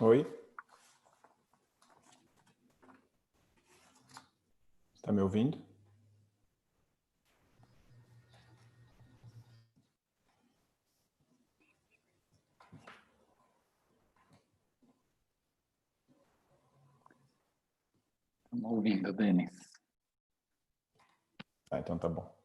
Oi? Está me ouvindo? Estamos ouvindo, Denis. Ah, então tá bom.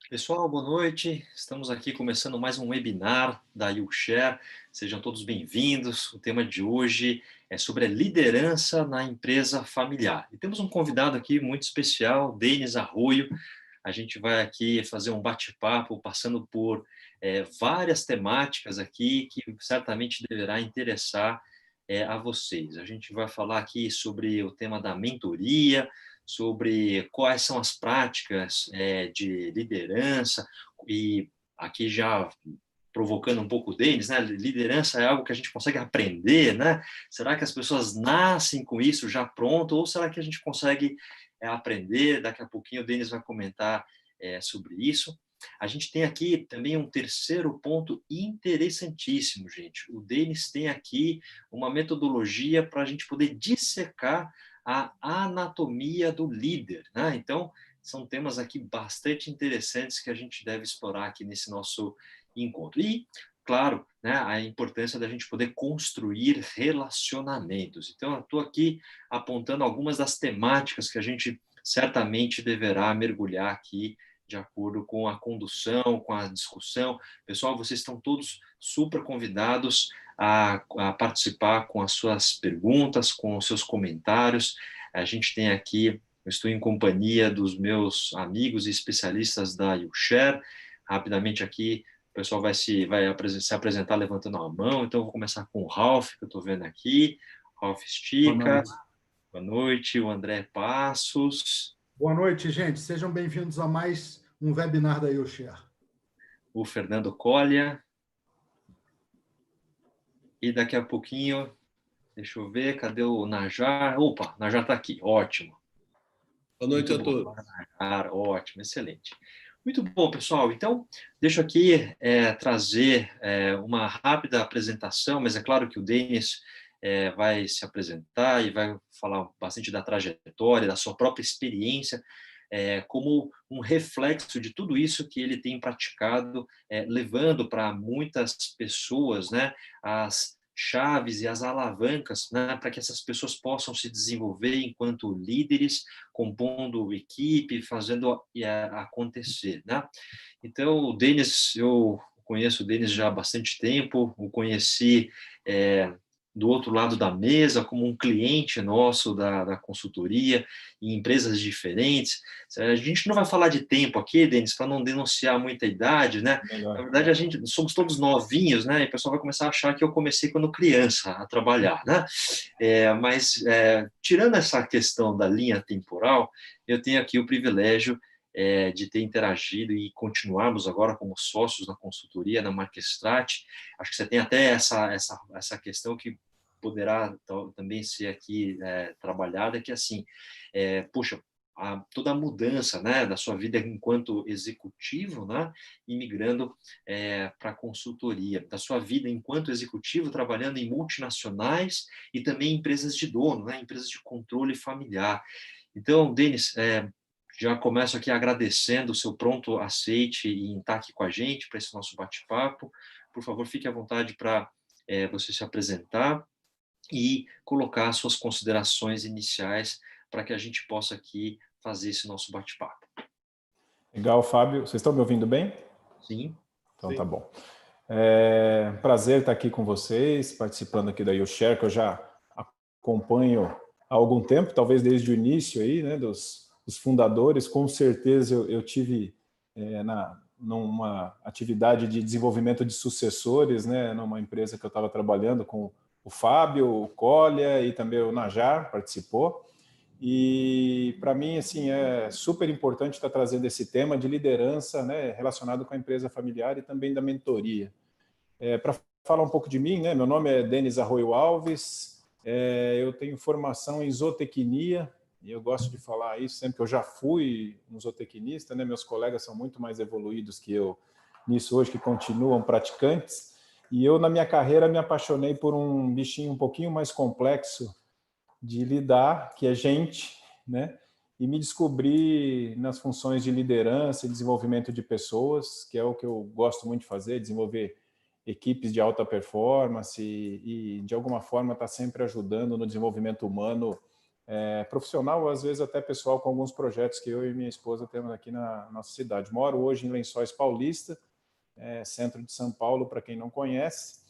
Pessoal, boa noite. Estamos aqui começando mais um webinar da YouShare. Sejam todos bem-vindos. O tema de hoje é sobre a liderança na empresa familiar. E temos um convidado aqui muito especial, Denis Arroio. A gente vai aqui fazer um bate-papo, passando por várias temáticas aqui que certamente deverá interessar a vocês. A gente vai falar aqui sobre o tema da mentoria, sobre quais são as práticas de liderança, e aqui já provocando um pouco deles, né? Liderança é algo que a gente consegue aprender, né? Será que as pessoas nascem com isso já pronto, ou será que a gente consegue aprender? Daqui a pouquinho o Denis vai comentar sobre isso. A gente tem aqui também um terceiro ponto interessantíssimo, gente. O Denis tem aqui uma metodologia para a gente poder dissecar a anatomia do líder, né? Então, são temas aqui bastante interessantes que a gente deve explorar aqui nesse nosso encontro. E, claro, né, a importância da gente poder construir relacionamentos. Então, eu estou aqui apontando algumas das temáticas que a gente certamente deverá mergulhar aqui de acordo com a condução, com a discussão. Pessoal, vocês estão todos super convidados a participar com as suas perguntas, com os seus comentários. A gente tem aqui Eu estou em companhia dos meus amigos e especialistas da YouShare. Rapidamente aqui, o pessoal vai se apresentar levantando a mão, então eu vou começar com o Ralph, que eu estou vendo aqui. Ralph Estica. Boa noite. O André Passos. Boa noite, gente. Sejam bem-vindos a mais um webinar da YouShare. O Fernando Collia. E daqui a pouquinho, deixa eu ver, cadê o Najar? Opa, Najar está aqui, ótimo. Boa noite a todos. Najar, ótimo, excelente. Muito bom, pessoal. Então, deixa eu aqui trazer uma rápida apresentação, mas é claro que o Denis vai se apresentar e vai falar bastante da trajetória, da sua própria experiência, como um reflexo de tudo isso que ele tem praticado, levando para muitas pessoas, né, as chaves e as alavancas, né, para que essas pessoas possam se desenvolver enquanto líderes, compondo equipe, fazendo acontecer, né? Então, o Denis, eu conheço o Denis já há bastante tempo, o conheci do outro lado da mesa, como um cliente nosso da consultoria, em empresas diferentes. A gente não vai falar de tempo aqui, Denis, para não denunciar muita idade, né? Melhor. Na verdade, somos todos novinhos, né? E o pessoal vai começar a achar que eu comecei quando criança a trabalhar, né? Mas, tirando essa questão da linha temporal, eu tenho aqui o privilégio de ter interagido e continuarmos agora como sócios na consultoria, na Marquestrat. Acho que você tem até essa questão que poderá também ser aqui trabalhada, que assim, puxa, toda a mudança, né, da sua vida enquanto executivo, né, e migrando para a consultoria, da sua vida enquanto executivo, trabalhando em multinacionais e também em empresas de dono, né, empresas de controle familiar. Então, Denis, já começo aqui agradecendo o seu pronto aceite em estar aqui com a gente para esse nosso bate-papo. Por favor, fique à vontade para você se apresentar e colocar suas considerações iniciais para que a gente possa aqui fazer esse nosso bate-papo. Legal, Fábio. Vocês estão me ouvindo bem? Sim. Então tá bom. Prazer estar aqui com vocês, participando aqui da YouShare, que eu já acompanho há algum tempo, talvez desde o início aí, né, dos fundadores. Com certeza eu tive numa atividade de desenvolvimento de sucessores, né, numa empresa que eu estava trabalhando com o Fábio, o Collia e também o Najar participou. E para mim, assim, é super importante estar trazendo esse tema de liderança, né, relacionado com a empresa familiar e também da mentoria. Para falar um pouco de mim, né, meu nome é Denis Arroio Alves, eu tenho formação em zootecnia, e eu gosto de falar isso sempre, que eu já fui um zootecnista, né, meus colegas são muito mais evoluídos que eu nisso hoje, que continuam praticantes. E eu, na minha carreira, me apaixonei por um bichinho um pouquinho mais complexo de lidar, que é gente, né? E me descobri nas funções de liderança e desenvolvimento de pessoas, que é o que eu gosto muito de fazer, desenvolver equipes de alta performance e de alguma forma, estar sempre ajudando no desenvolvimento humano, profissional, às vezes até pessoal, com alguns projetos que eu e minha esposa temos aqui na nossa cidade. Moro hoje em Lençóis Paulista, centro de São Paulo, para quem não conhece.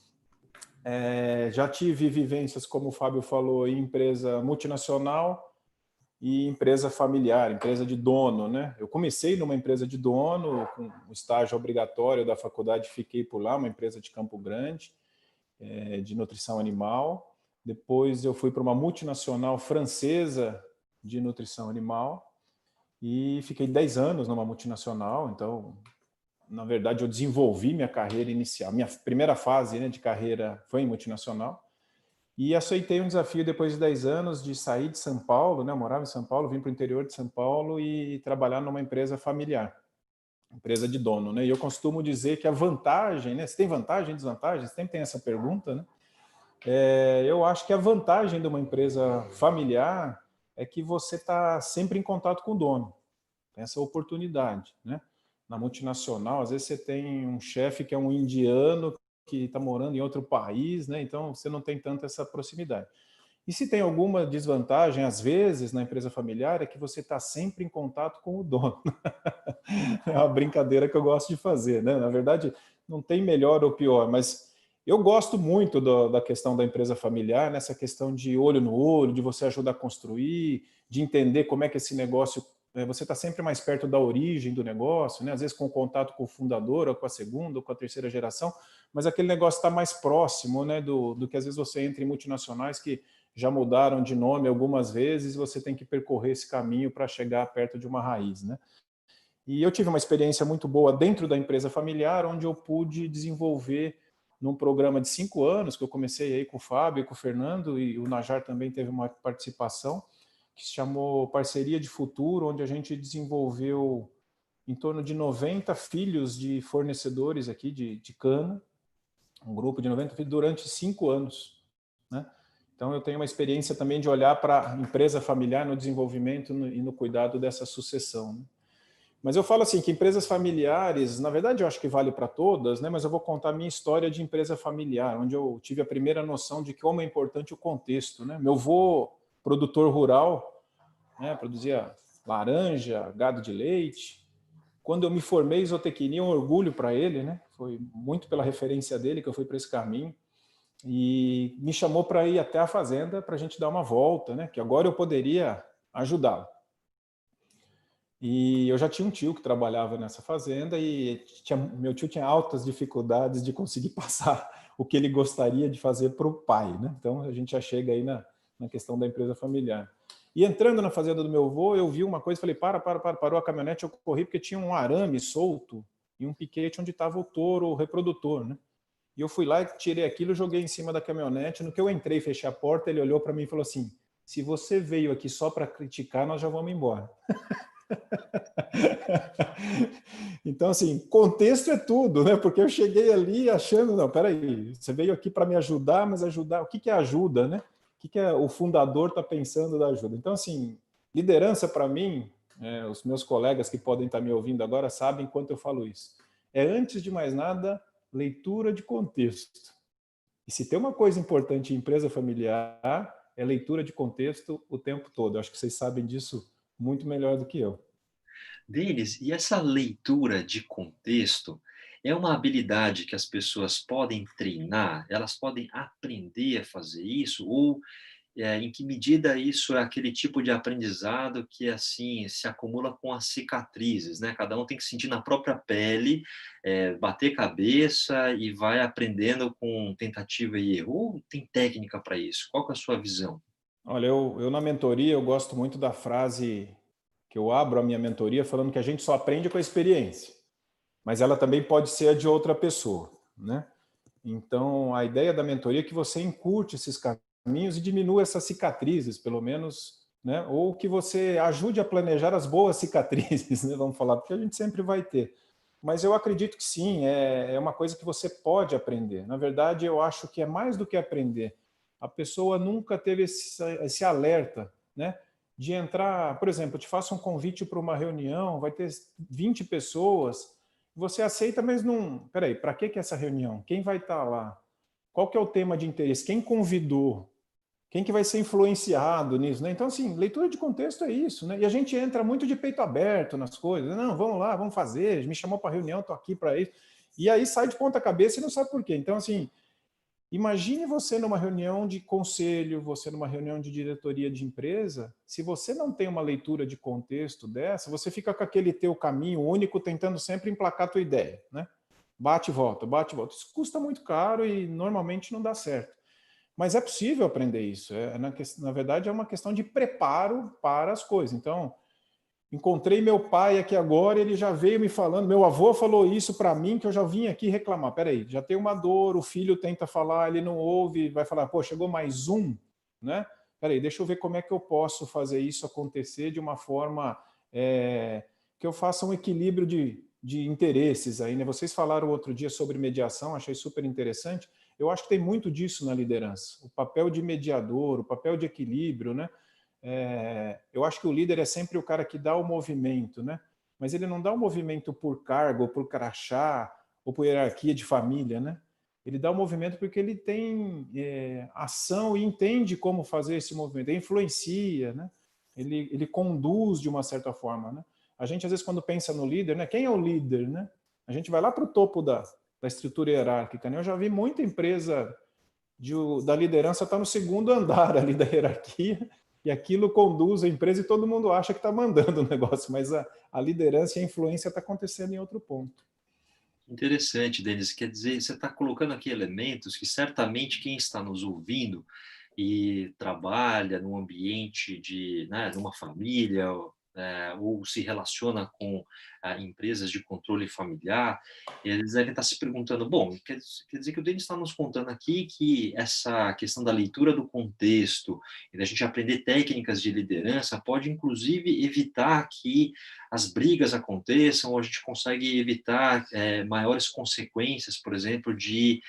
Já tive vivências, como o Fábio falou, em empresa multinacional e empresa familiar, empresa de dono, né? Eu comecei numa empresa de dono, com o estágio obrigatório da faculdade, fiquei por lá, uma empresa de Campo Grande, de nutrição animal. Depois eu fui para uma multinacional francesa de nutrição animal e fiquei 10 anos numa multinacional, então... Na verdade, eu desenvolvi minha carreira inicial. Minha primeira fase, né, de carreira foi em multinacional. E aceitei um desafio depois de 10 anos de sair de São Paulo, né? Eu morava em São Paulo, vim para o interior de São Paulo e trabalhar numa empresa familiar, empresa de dono, né? E eu costumo dizer que a vantagem, né? Se tem vantagem e desvantagem, sempre tem essa pergunta, né? Eu acho que a vantagem de uma empresa familiar é que você está sempre em contato com o dono. Tem essa oportunidade, né? Na multinacional, às vezes você tem um chefe que é um indiano que está morando em outro país, né? Então você não tem tanta essa proximidade. E se tem alguma desvantagem, às vezes, na empresa familiar, é que você está sempre em contato com o dono. É uma brincadeira que eu gosto de fazer, né? Na verdade, não tem melhor ou pior, mas Eu gosto muito da questão da empresa familiar, nessa questão de olho no olho, de você ajudar a construir, de entender como é que esse negócio... Você está sempre mais perto da origem do negócio, né? Às vezes com contato com o fundador, ou com a segunda, ou com a terceira geração, mas aquele negócio está mais próximo, né, do que às vezes você entra em multinacionais que já mudaram de nome algumas vezes e você tem que percorrer esse caminho para chegar perto de uma raiz, né? E eu tive uma experiência muito boa dentro da empresa familiar, onde eu pude desenvolver num programa de 5 anos, que eu comecei aí com o Fábio e com o Fernando, e o Najar também teve uma participação, que se chamou Parceria de Futuro, onde a gente desenvolveu em torno de 90 filhos de fornecedores aqui de cana, um grupo de 90 filhos durante 5 anos, né? Então eu tenho uma experiência também de olhar para a empresa familiar no desenvolvimento e no cuidado dessa sucessão, né? Mas eu falo assim, que empresas familiares, na verdade eu acho que vale para todas, né? Mas eu vou contar a minha história de empresa familiar, onde eu tive a primeira noção de como é importante o contexto, né? Meu avô, produtor rural, né, produzia laranja, gado de leite. Quando eu me formei em zootecnia, um orgulho para ele, né? Foi muito pela referência dele que eu fui para esse caminho. E me chamou para ir até a fazenda para a gente dar uma volta, né? Que agora eu poderia ajudá-lo. E eu já tinha um tio que trabalhava nessa fazenda e meu tio tinha altas dificuldades de conseguir passar o que ele gostaria de fazer para o pai, né? Então a gente já chega aí na questão da empresa familiar. E entrando na fazenda do meu avô, eu vi uma coisa, falei, parou a caminhonete, eu corri porque tinha um arame solto e um piquete onde estava o touro, o reprodutor, né? E eu fui lá e tirei aquilo, joguei em cima da caminhonete. No que eu entrei e fechei a porta, ele olhou para mim e falou assim, se você veio aqui só para criticar, nós já vamos embora. Então, assim, contexto é tudo, né? Porque eu cheguei ali achando, não, peraí, você veio aqui para me ajudar, mas ajudar, o que é ajuda, né? O que o fundador está pensando da ajuda? Então, assim, liderança para mim, os meus colegas que podem estar me ouvindo agora sabem quanto eu falo isso. É, antes de mais nada, leitura de contexto. E se tem uma coisa importante em empresa familiar, é leitura de contexto o tempo todo. Eu acho que vocês sabem disso muito melhor do que eu. Denis, e essa leitura de contexto é uma habilidade que as pessoas podem treinar? Elas podem aprender a fazer isso? Ou em que medida isso é aquele tipo de aprendizado que assim se acumula com as cicatrizes, né? Cada um tem que sentir na própria pele, bater cabeça e vai aprendendo com tentativa e erro? Ou tem técnica para isso? Qual que é a sua visão? Olha, eu na mentoria, eu gosto muito da frase que eu abro a minha mentoria falando que a gente só aprende com a experiência, mas ela também pode ser a de outra pessoa, né? Então, a ideia da mentoria é que você encurte esses caminhos e diminua essas cicatrizes, pelo menos, né? Ou que você ajude a planejar as boas cicatrizes, né? Vamos falar, porque a gente sempre vai ter. Mas eu acredito que sim, é uma coisa que você pode aprender. Na verdade, eu acho que é mais do que aprender. A pessoa nunca teve esse alerta, né? De entrar, por exemplo, eu te faço um convite para uma reunião, vai ter 20 pessoas, você aceita, mas não... Peraí, para que é essa reunião? Quem vai estar lá? Qual que é o tema de interesse? Quem convidou? Quem que vai ser influenciado nisso, né? Então, assim, leitura de contexto é isso, né? E a gente entra muito de peito aberto nas coisas. Não, vamos lá, vamos fazer. Me chamou para reunião, estou aqui para isso. E aí sai de ponta cabeça e não sabe por quê. Então, assim, imagine você numa reunião de conselho, você numa reunião de diretoria de empresa, se você não tem uma leitura de contexto dessa, você fica com aquele teu caminho único, tentando sempre emplacar a tua ideia, né? Bate e volta, bate e volta. Isso custa muito caro e normalmente não dá certo. Mas é possível aprender isso. Na verdade, é uma questão de preparo para as coisas. Então, encontrei meu pai aqui agora, ele já veio me falando, meu avô falou isso para mim, que eu já vim aqui reclamar. Peraí, já tem uma dor, o filho tenta falar, ele não ouve, vai falar, pô, chegou mais um, né? Peraí, deixa eu ver como é que eu posso fazer isso acontecer de uma forma que eu faça um equilíbrio de interesses aí, né? Vocês falaram outro dia sobre mediação, achei super interessante. Eu acho que tem muito disso na liderança. O papel de mediador, o papel de equilíbrio, né? Eu acho que o líder é sempre o cara que dá o movimento, né? Mas ele não dá o movimento por cargo, ou por crachá, ou por hierarquia de família, né? Ele dá o movimento porque ele tem ação e entende como fazer esse movimento, ele influencia, né? Ele conduz de uma certa forma, né? A gente, às vezes, quando pensa no líder, né? Quem é o líder, né? A gente vai lá para o topo da estrutura hierárquica, né? Eu já vi muita empresa da liderança estar no segundo andar ali da hierarquia, e aquilo conduz a empresa e todo mundo acha que está mandando o negócio, mas a liderança e a influência está acontecendo em outro ponto. Interessante, Denis. Quer dizer, você está colocando aqui elementos que certamente quem está nos ouvindo e trabalha num ambiente de, né, numa família, ou se relaciona com empresas de controle familiar, eles devem estar se perguntando, bom, quer dizer que o Denis está nos contando aqui que essa questão da leitura do contexto e da gente aprender técnicas de liderança pode, inclusive, evitar que as brigas aconteçam, ou a gente consegue evitar maiores consequências, por exemplo, de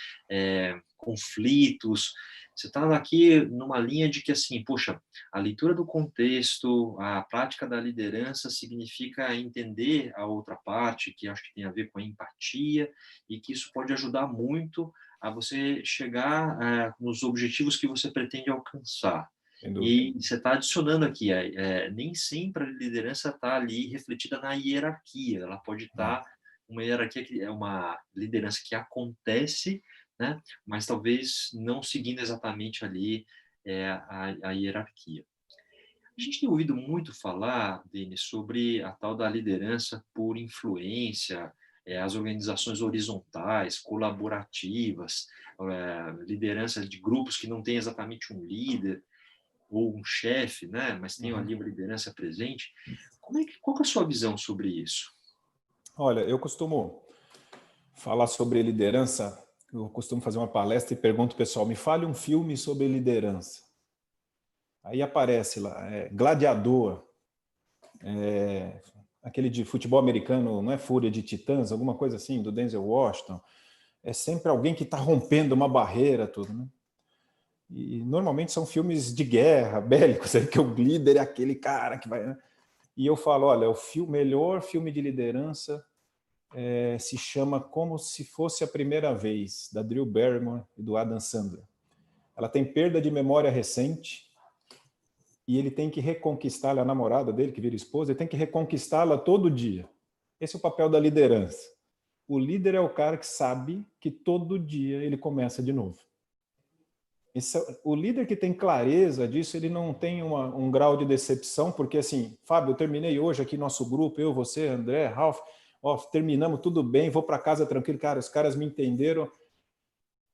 conflitos. Você está aqui numa linha de que, assim, poxa, a leitura do contexto, a prática da liderança significa entender a outra parte, que acho que tem a ver com a empatia, e que isso pode ajudar muito a você chegar nos objetivos que você pretende alcançar. E você está adicionando aqui, nem sempre a liderança está ali refletida na hierarquia, ela pode estar uma hierarquia que é uma liderança que acontece, né? Mas talvez não seguindo exatamente ali a hierarquia. A gente tem ouvido muito falar, Denis, sobre a tal da liderança por influência, as organizações horizontais, colaborativas, liderança de grupos que não tem exatamente um líder ou um chefe, né? Mas tem ali uma liderança presente. Qual que é a sua visão sobre isso? Olha, eu costumo falar sobre liderança. Eu costumo fazer uma palestra e pergunto ao pessoal, me fale um filme sobre liderança. Aí aparece lá, Gladiador, aquele de futebol americano, não é Fúria de Titãs, alguma coisa assim, do Denzel Washington. É sempre alguém que está rompendo uma barreira, tudo, né? E normalmente são filmes de guerra, bélicos, que o líder é aquele cara que vai... Né? E eu falo, olha, o melhor filme de liderança se chama Como Se Fosse a Primeira Vez, da Drew Barrymore e do Adam Sandler. Ela tem perda de memória recente e ele tem que reconquistá-la, a namorada dele, que vira esposa, ele tem que reconquistá-la todo dia. Esse é o papel da liderança. O líder é o cara que sabe que todo dia ele começa de novo. O líder que tem clareza disso, ele não tem um grau de decepção, porque assim, Fábio, eu terminei hoje aqui nosso grupo, eu, você, André, Ralph, terminamos tudo bem, vou para casa tranquilo, cara, os caras me entenderam.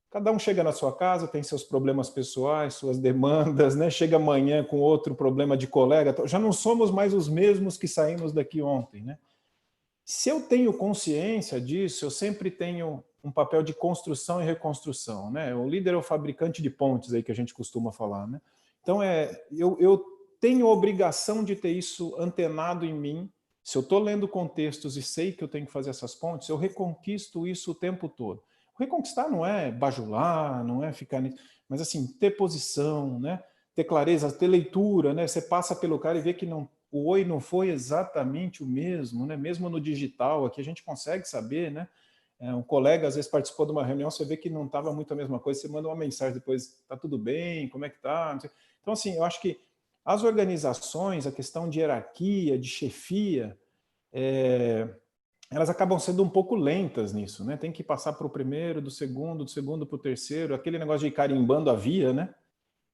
Cada um chega na sua casa, tem seus problemas pessoais, suas demandas, né? Chega amanhã com outro problema de colega, já não somos mais os mesmos que saímos daqui ontem, né? Se eu tenho consciência disso, eu sempre tenho um papel de construção e reconstrução, né? O líder é o fabricante de pontes aí que a gente costuma falar, né? Então eu tenho a obrigação de ter isso antenado em mim. Se eu estou lendo contextos e sei que eu tenho que fazer essas pontes, eu reconquisto isso o tempo todo. Reconquistar não é bajular, não é ficar nisso, mas assim, ter posição, né? Ter clareza, ter leitura, né? Você passa pelo cara e vê que não, o oi não foi exatamente o mesmo, né? Mesmo no digital, aqui a gente consegue saber, né? Um colega às vezes participou de uma reunião, você vê que não estava muito a mesma coisa, você manda uma mensagem depois, tá tudo bem, como é que tá? Então assim, eu acho que as organizações, a questão de hierarquia, de chefia, elas acabam sendo um pouco lentas nisso, né? Tem que passar para o primeiro, do segundo para o terceiro, aquele negócio de ir carimbando a via, né?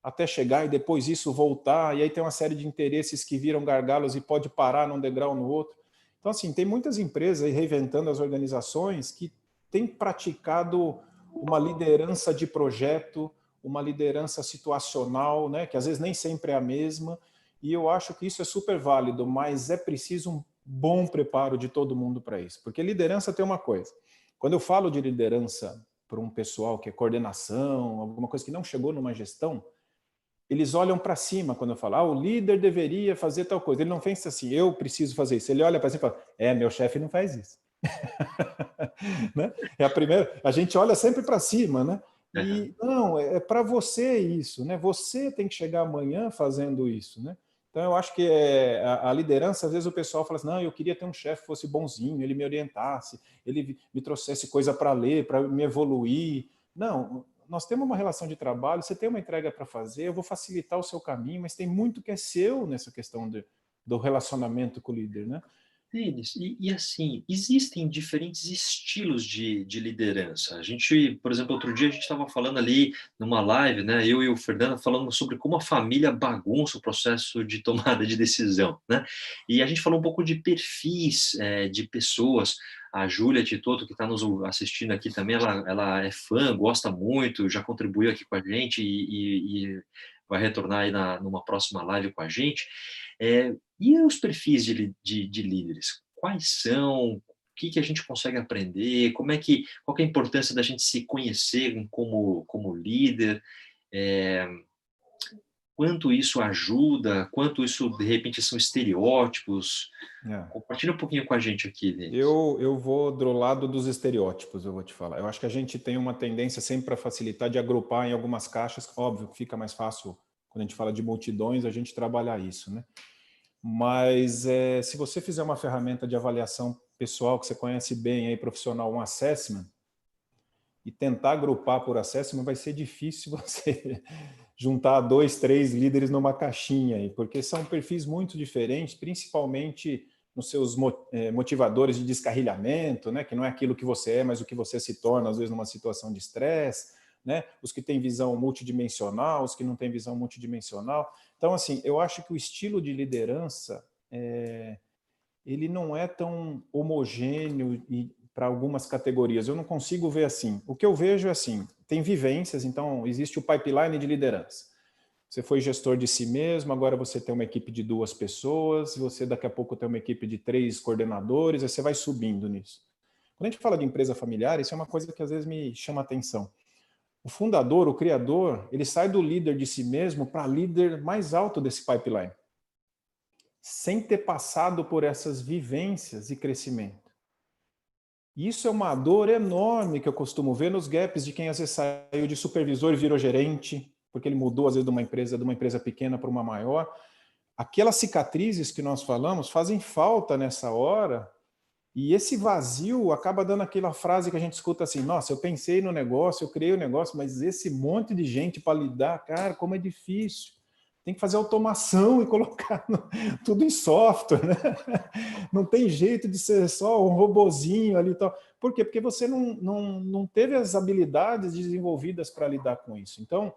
Até chegar e depois isso voltar, e aí tem uma série de interesses que viram gargalos e pode parar num degrau no outro. Então, assim, tem muitas empresas aí reinventando as organizações que têm praticado uma liderança de projeto, uma liderança situacional, né? Que às vezes nem sempre é a mesma, e eu acho que isso é super válido, mas é preciso um bom preparo de todo mundo para isso. Porque liderança tem uma coisa. Quando eu falo de liderança para um pessoal que é coordenação, alguma coisa que não chegou numa gestão, eles olham para cima quando eu falo, o líder deveria fazer tal coisa. Ele não pensa assim, eu preciso fazer isso. Ele olha para cima e fala, meu chefe não faz isso. Né? É a primeira, a gente olha sempre para cima, né? E não, é para você isso, né? Você tem que chegar amanhã fazendo isso, né? Então eu acho que a liderança, às vezes o pessoal fala assim, não, eu queria ter um chefe que fosse bonzinho, ele me orientasse, ele me trouxesse coisa para ler, para me evoluir. Não, nós temos uma relação de trabalho, você tem uma entrega para fazer, eu vou facilitar o seu caminho, mas tem muito que é seu nessa questão do relacionamento com o líder, né? Denis, e assim, existem diferentes estilos de liderança. A gente, por exemplo, outro dia a gente estava falando ali numa live, né? Eu e o Fernando falando sobre como a família bagunça o processo de tomada de decisão, né? E a gente falou um pouco de perfis de pessoas. A Júlia Titoto, que está nos assistindo aqui também, ela é fã, gosta muito, já contribuiu aqui com a gente e vai retornar aí numa próxima live com a gente. E os perfis de líderes? Quais são? O que a gente consegue aprender? Qual que é a importância da gente se conhecer como líder? É, quanto isso ajuda? Quanto isso, de repente, são estereótipos? Compartilha um pouquinho com a gente aqui, Denis. Eu vou do lado dos estereótipos, eu vou te falar. Eu acho que a gente tem uma tendência sempre para facilitar de agrupar em algumas caixas. Óbvio que fica mais fácil, quando a gente fala de multidões, a gente trabalhar isso, né? Mas se você fizer uma ferramenta de avaliação pessoal que você conhece bem, aí, profissional, um assessment, e tentar agrupar por assessment, vai ser difícil você juntar 2, 3 líderes numa caixinha, aí, porque são perfis muito diferentes, principalmente nos seus motivadores de descarrilhamento, né, que não é aquilo que você é, mas o que você se torna, às vezes, numa situação de estresse, né, os que têm visão multidimensional, os que não têm visão multidimensional. Então, assim, eu acho que o estilo de liderança, ele não é tão homogêneo para algumas categorias. Eu não consigo ver assim. O que eu vejo é assim, tem vivências, então existe o pipeline de liderança. Você foi gestor de si mesmo, agora você tem uma equipe de 2 pessoas, você daqui a pouco tem uma equipe de 3 coordenadores, aí você vai subindo nisso. Quando a gente fala de empresa familiar, isso é uma coisa que às vezes me chama a atenção. O fundador, o criador, ele sai do líder de si mesmo para líder mais alto desse pipeline, sem ter passado por essas vivências e crescimento. Isso é uma dor enorme que eu costumo ver nos gaps de quem às vezes saiu de supervisor e virou gerente, porque ele mudou às vezes de uma empresa pequena para uma maior. Aquelas cicatrizes que nós falamos fazem falta nessa hora, e esse vazio acaba dando aquela frase que a gente escuta assim, nossa, eu pensei no negócio, eu criei o negócio, mas esse monte de gente para lidar, cara, como é difícil. Tem que fazer automação e colocar tudo em software, né? Não tem jeito de ser só um robozinho ali e tal. Por quê? Porque você não teve as habilidades desenvolvidas para lidar com isso. Então,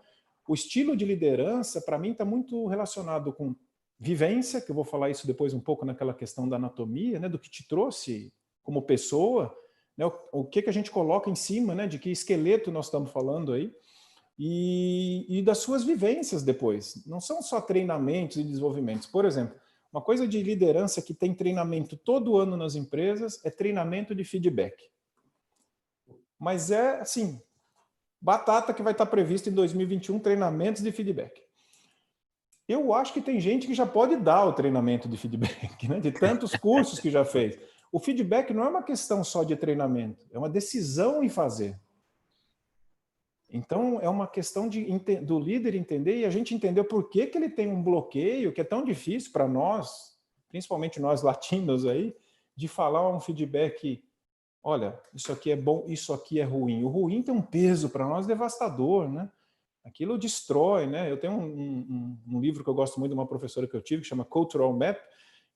o estilo de liderança, para mim, está muito relacionado com vivência, que eu vou falar isso depois um pouco naquela questão da anatomia, né, do que te trouxe como pessoa, né, o que a gente coloca em cima, né, de que esqueleto nós estamos falando aí, e das suas vivências depois. Não são só treinamentos e desenvolvimentos. Por exemplo, uma coisa de liderança que tem treinamento todo ano nas empresas é treinamento de feedback. Mas é, assim, batata que vai estar previsto em 2021, treinamentos de feedback. Eu acho que tem gente que já pode dar o treinamento de feedback, né? De tantos cursos que já fez. O feedback não é uma questão só de treinamento, é uma decisão em fazer. Então, é uma questão do líder entender e a gente entender por que ele tem um bloqueio que é tão difícil para nós, principalmente nós latinos aí, de falar um feedback, olha, isso aqui é bom, isso aqui é ruim. O ruim tem um peso para nós devastador, né? Aquilo destrói, né? Eu tenho um livro que eu gosto muito de uma professora que eu tive, que chama Cultural Map,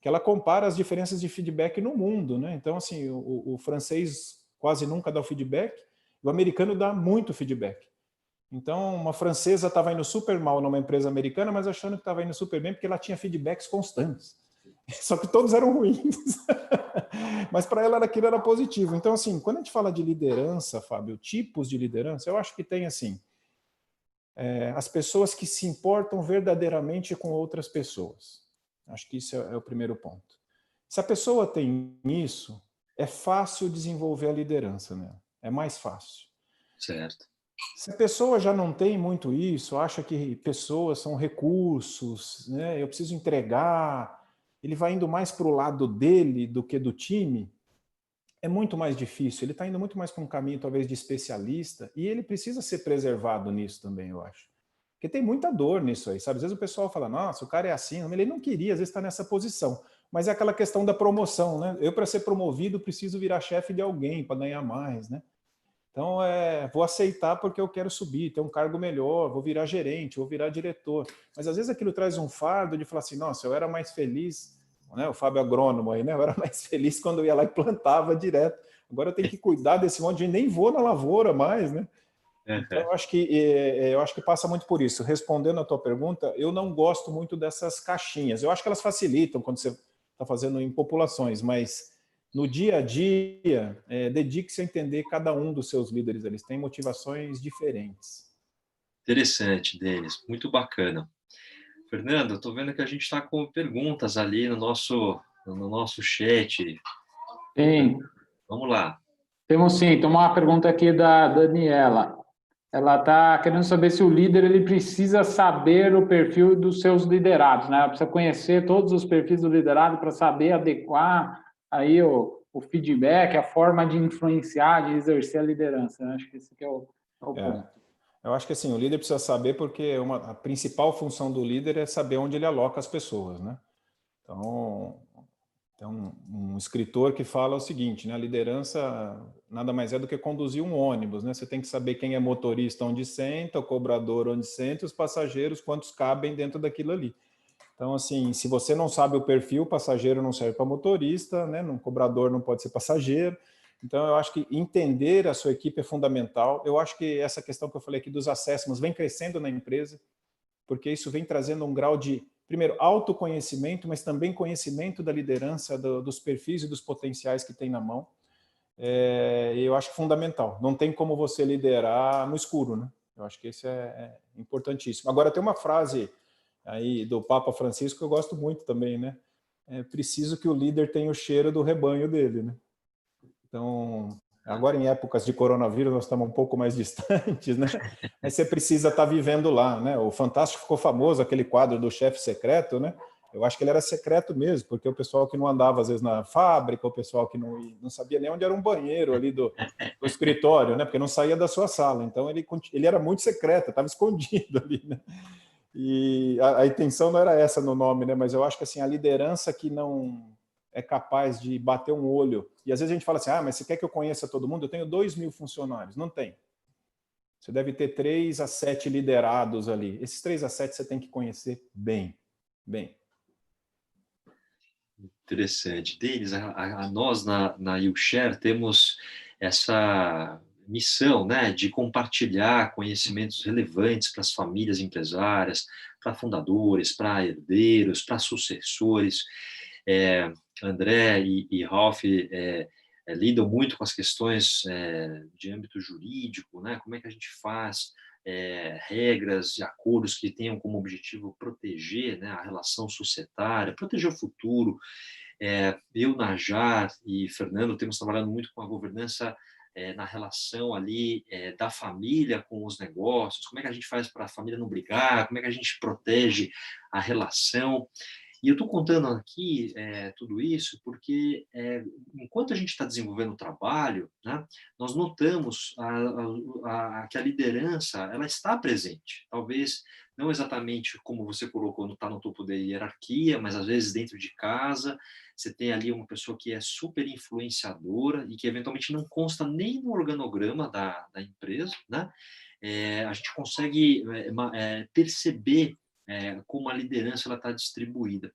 que ela compara as diferenças de feedback no mundo, né? Então, assim, o francês quase nunca dá o feedback, o americano dá muito feedback. Então, uma francesa estava indo super mal numa empresa americana, mas achando que estava indo super bem porque ela tinha feedbacks constantes. Só que todos eram ruins. Mas para ela aquilo era positivo. Então, assim, quando a gente fala de liderança, Fábio, tipos de liderança, eu acho que tem, assim, as pessoas que se importam verdadeiramente com outras pessoas. Acho que isso é o primeiro ponto. Se a pessoa tem isso, é fácil desenvolver a liderança, né? É mais fácil. Certo. Se a pessoa já não tem muito isso, acha que pessoas são recursos, né? Eu preciso entregar, ele vai indo mais para o lado dele do que do time, é muito mais difícil. Ele está indo muito mais para um caminho, talvez, de especialista, e ele precisa ser preservado nisso também, eu acho. Porque tem muita dor nisso aí, sabe? Às vezes o pessoal fala, nossa, o cara é assim, ele não queria, às vezes está nessa posição. Mas é aquela questão da promoção, né? Eu, para ser promovido, preciso virar chefe de alguém para ganhar mais, né? Então, vou aceitar porque eu quero subir, ter um cargo melhor, vou virar gerente, vou virar diretor. Mas às vezes aquilo traz um fardo de falar assim, nossa, eu era mais feliz né? O Fábio agrônomo aí, né? Eu era mais feliz quando eu ia lá e plantava direto. Agora eu tenho que cuidar desse monte de gente, nem vou na lavoura mais, né? Então eu acho que passa muito por isso. Respondendo a tua pergunta, eu não gosto muito dessas caixinhas. Eu acho que elas facilitam quando você está fazendo em populações, mas no dia a dia, dedique-se a entender cada um dos seus líderes. Eles têm motivações diferentes. Interessante, Denis. Muito bacana. Fernando, estou vendo que a gente está com perguntas ali no nosso chat. Sim, Vamos lá. temos sim. Tem uma pergunta aqui da Daniela. Ela está querendo saber se o líder ele precisa saber o perfil dos seus liderados, né? Ela precisa conhecer todos os perfis do liderado para saber adequar aí o feedback, a forma de influenciar, de exercer a liderança. Eu acho que esse que é o ponto. Eu acho que assim, o líder precisa saber porque a principal função do líder é saber onde ele aloca as pessoas, né? Então, tem um escritor que fala o seguinte, né? A liderança nada mais é do que conduzir um ônibus, né? Você tem que saber quem é motorista onde senta, o cobrador onde senta, os passageiros quantos cabem dentro daquilo ali. Então, assim, se você não sabe o perfil, o passageiro não serve para motorista, né? Um cobrador não pode ser passageiro. Então, eu acho que entender a sua equipe é fundamental. Eu acho que essa questão que eu falei aqui dos assessments vem crescendo na empresa, porque isso vem trazendo um grau de, primeiro, autoconhecimento, mas também conhecimento da liderança, dos perfis e dos potenciais que tem na mão. Eu acho fundamental. Não tem como você liderar no escuro, né? Eu acho que isso é importantíssimo. Agora, tem uma frase aí do Papa Francisco que eu gosto muito também, né? É preciso que o líder tenha o cheiro do rebanho dele, né? Então, agora em épocas de coronavírus nós estamos um pouco mais distantes, né? Mas você precisa estar vivendo lá, né? O Fantástico ficou famoso, aquele quadro do chefe secreto, né? Eu acho que ele era secreto mesmo, porque o pessoal que não andava às vezes na fábrica, o pessoal que não sabia nem onde era um banheiro ali do escritório, né? Porque não saía da sua sala. Então ele era muito secreto, estava escondido ali, né? E a intenção não era essa no nome, né? Mas eu acho que assim, a liderança que não é capaz de bater um olho. E às vezes a gente fala assim, mas você quer que eu conheça todo mundo? Eu tenho 2.000 funcionários. Não tem. Você deve ter 3 a 7 liderados ali. Esses 3 a 7 você tem que conhecer bem. Bem. Interessante. Denis, nós na YouShare temos essa missão, né, de compartilhar conhecimentos relevantes para as famílias empresárias, para fundadores, para herdeiros, para sucessores. André e Ralph lidam muito com as questões de âmbito jurídico, né? Como é que a gente faz regras e acordos que tenham como objetivo proteger, né, a relação societária, proteger o futuro. Eu, Najar e Fernando temos trabalhado muito com a governança na relação ali da família com os negócios, como é que a gente faz para a família não brigar, como é que a gente protege a relação. E eu estou contando aqui tudo isso porque, enquanto a gente está desenvolvendo o trabalho, né, nós notamos que a liderança ela está presente. Talvez não exatamente como você colocou, não está no topo da hierarquia, mas às vezes dentro de casa, você tem ali uma pessoa que é super influenciadora e que eventualmente não consta nem no organograma da empresa, né? A gente consegue perceber como a liderança está distribuída.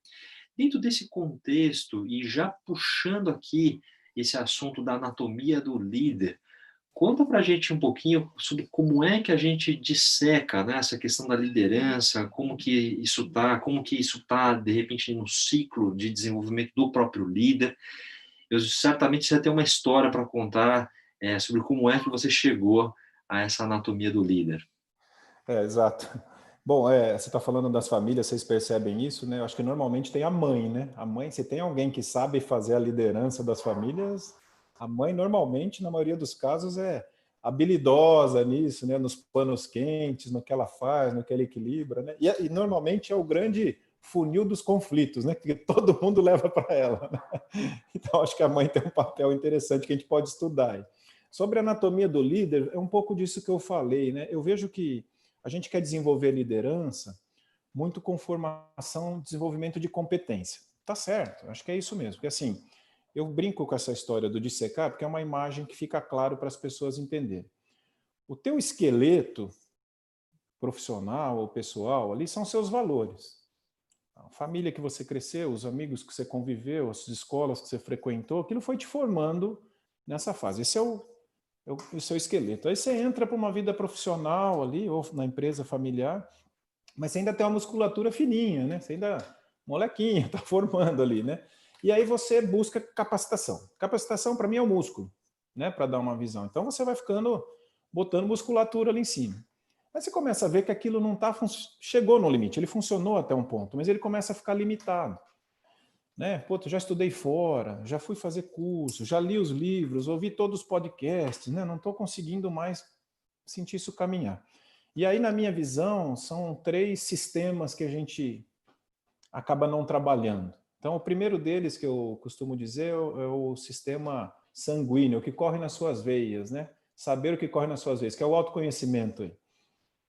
Dentro desse contexto, e já puxando aqui esse assunto da anatomia do líder, conta para a gente um pouquinho sobre como é que a gente disseca, né, essa questão da liderança, como que isso está, de repente, no ciclo de desenvolvimento do próprio líder. Certamente você tem uma história para contar sobre como é que você chegou a essa anatomia do líder. Exato. Bom, você está falando das famílias, vocês percebem isso, né? Eu acho que normalmente tem a mãe, né? A mãe, se tem alguém que sabe fazer a liderança das famílias, a mãe normalmente, na maioria dos casos, é habilidosa nisso, né? Nos panos quentes, no que ela faz, no que ela equilibra, né? E normalmente é o grande funil dos conflitos, né? Que todo mundo leva para ela, né? Então, acho que a mãe tem um papel interessante que a gente pode estudar aí. Sobre a anatomia do líder, é um pouco disso que eu falei, né? Eu vejo que a gente quer desenvolver liderança muito com formação, desenvolvimento de competência. Tá certo, acho que é isso mesmo. Porque assim, eu brinco com essa história do dissecar, porque é uma imagem que fica claro para as pessoas entenderem. O teu esqueleto profissional ou pessoal ali são seus valores. A família que você cresceu, os amigos que você conviveu, as escolas que você frequentou, aquilo foi te formando nessa fase. Esse é o seu esqueleto. Aí você entra para uma vida profissional ali, ou na empresa familiar, mas você ainda tem uma musculatura fininha, né? Você ainda, molequinho, está formando ali, né? E aí você busca capacitação. Capacitação, para mim, é o músculo, né? Para dar uma visão. Então você vai ficando, botando musculatura ali em cima. Aí você começa a ver que aquilo não chegou no limite, ele funcionou até um ponto, mas ele começa a ficar limitado. Né? Pô, já estudei fora, já fui fazer curso, já li os livros, ouvi todos os podcasts, né? Não estou conseguindo mais sentir isso caminhar. E aí, na minha visão, são 3 sistemas que a gente acaba não trabalhando. Então, o primeiro deles, que eu costumo dizer, é o sistema sanguíneo, o que corre nas suas veias, né? Saber o que corre nas suas veias, que é o autoconhecimento aí.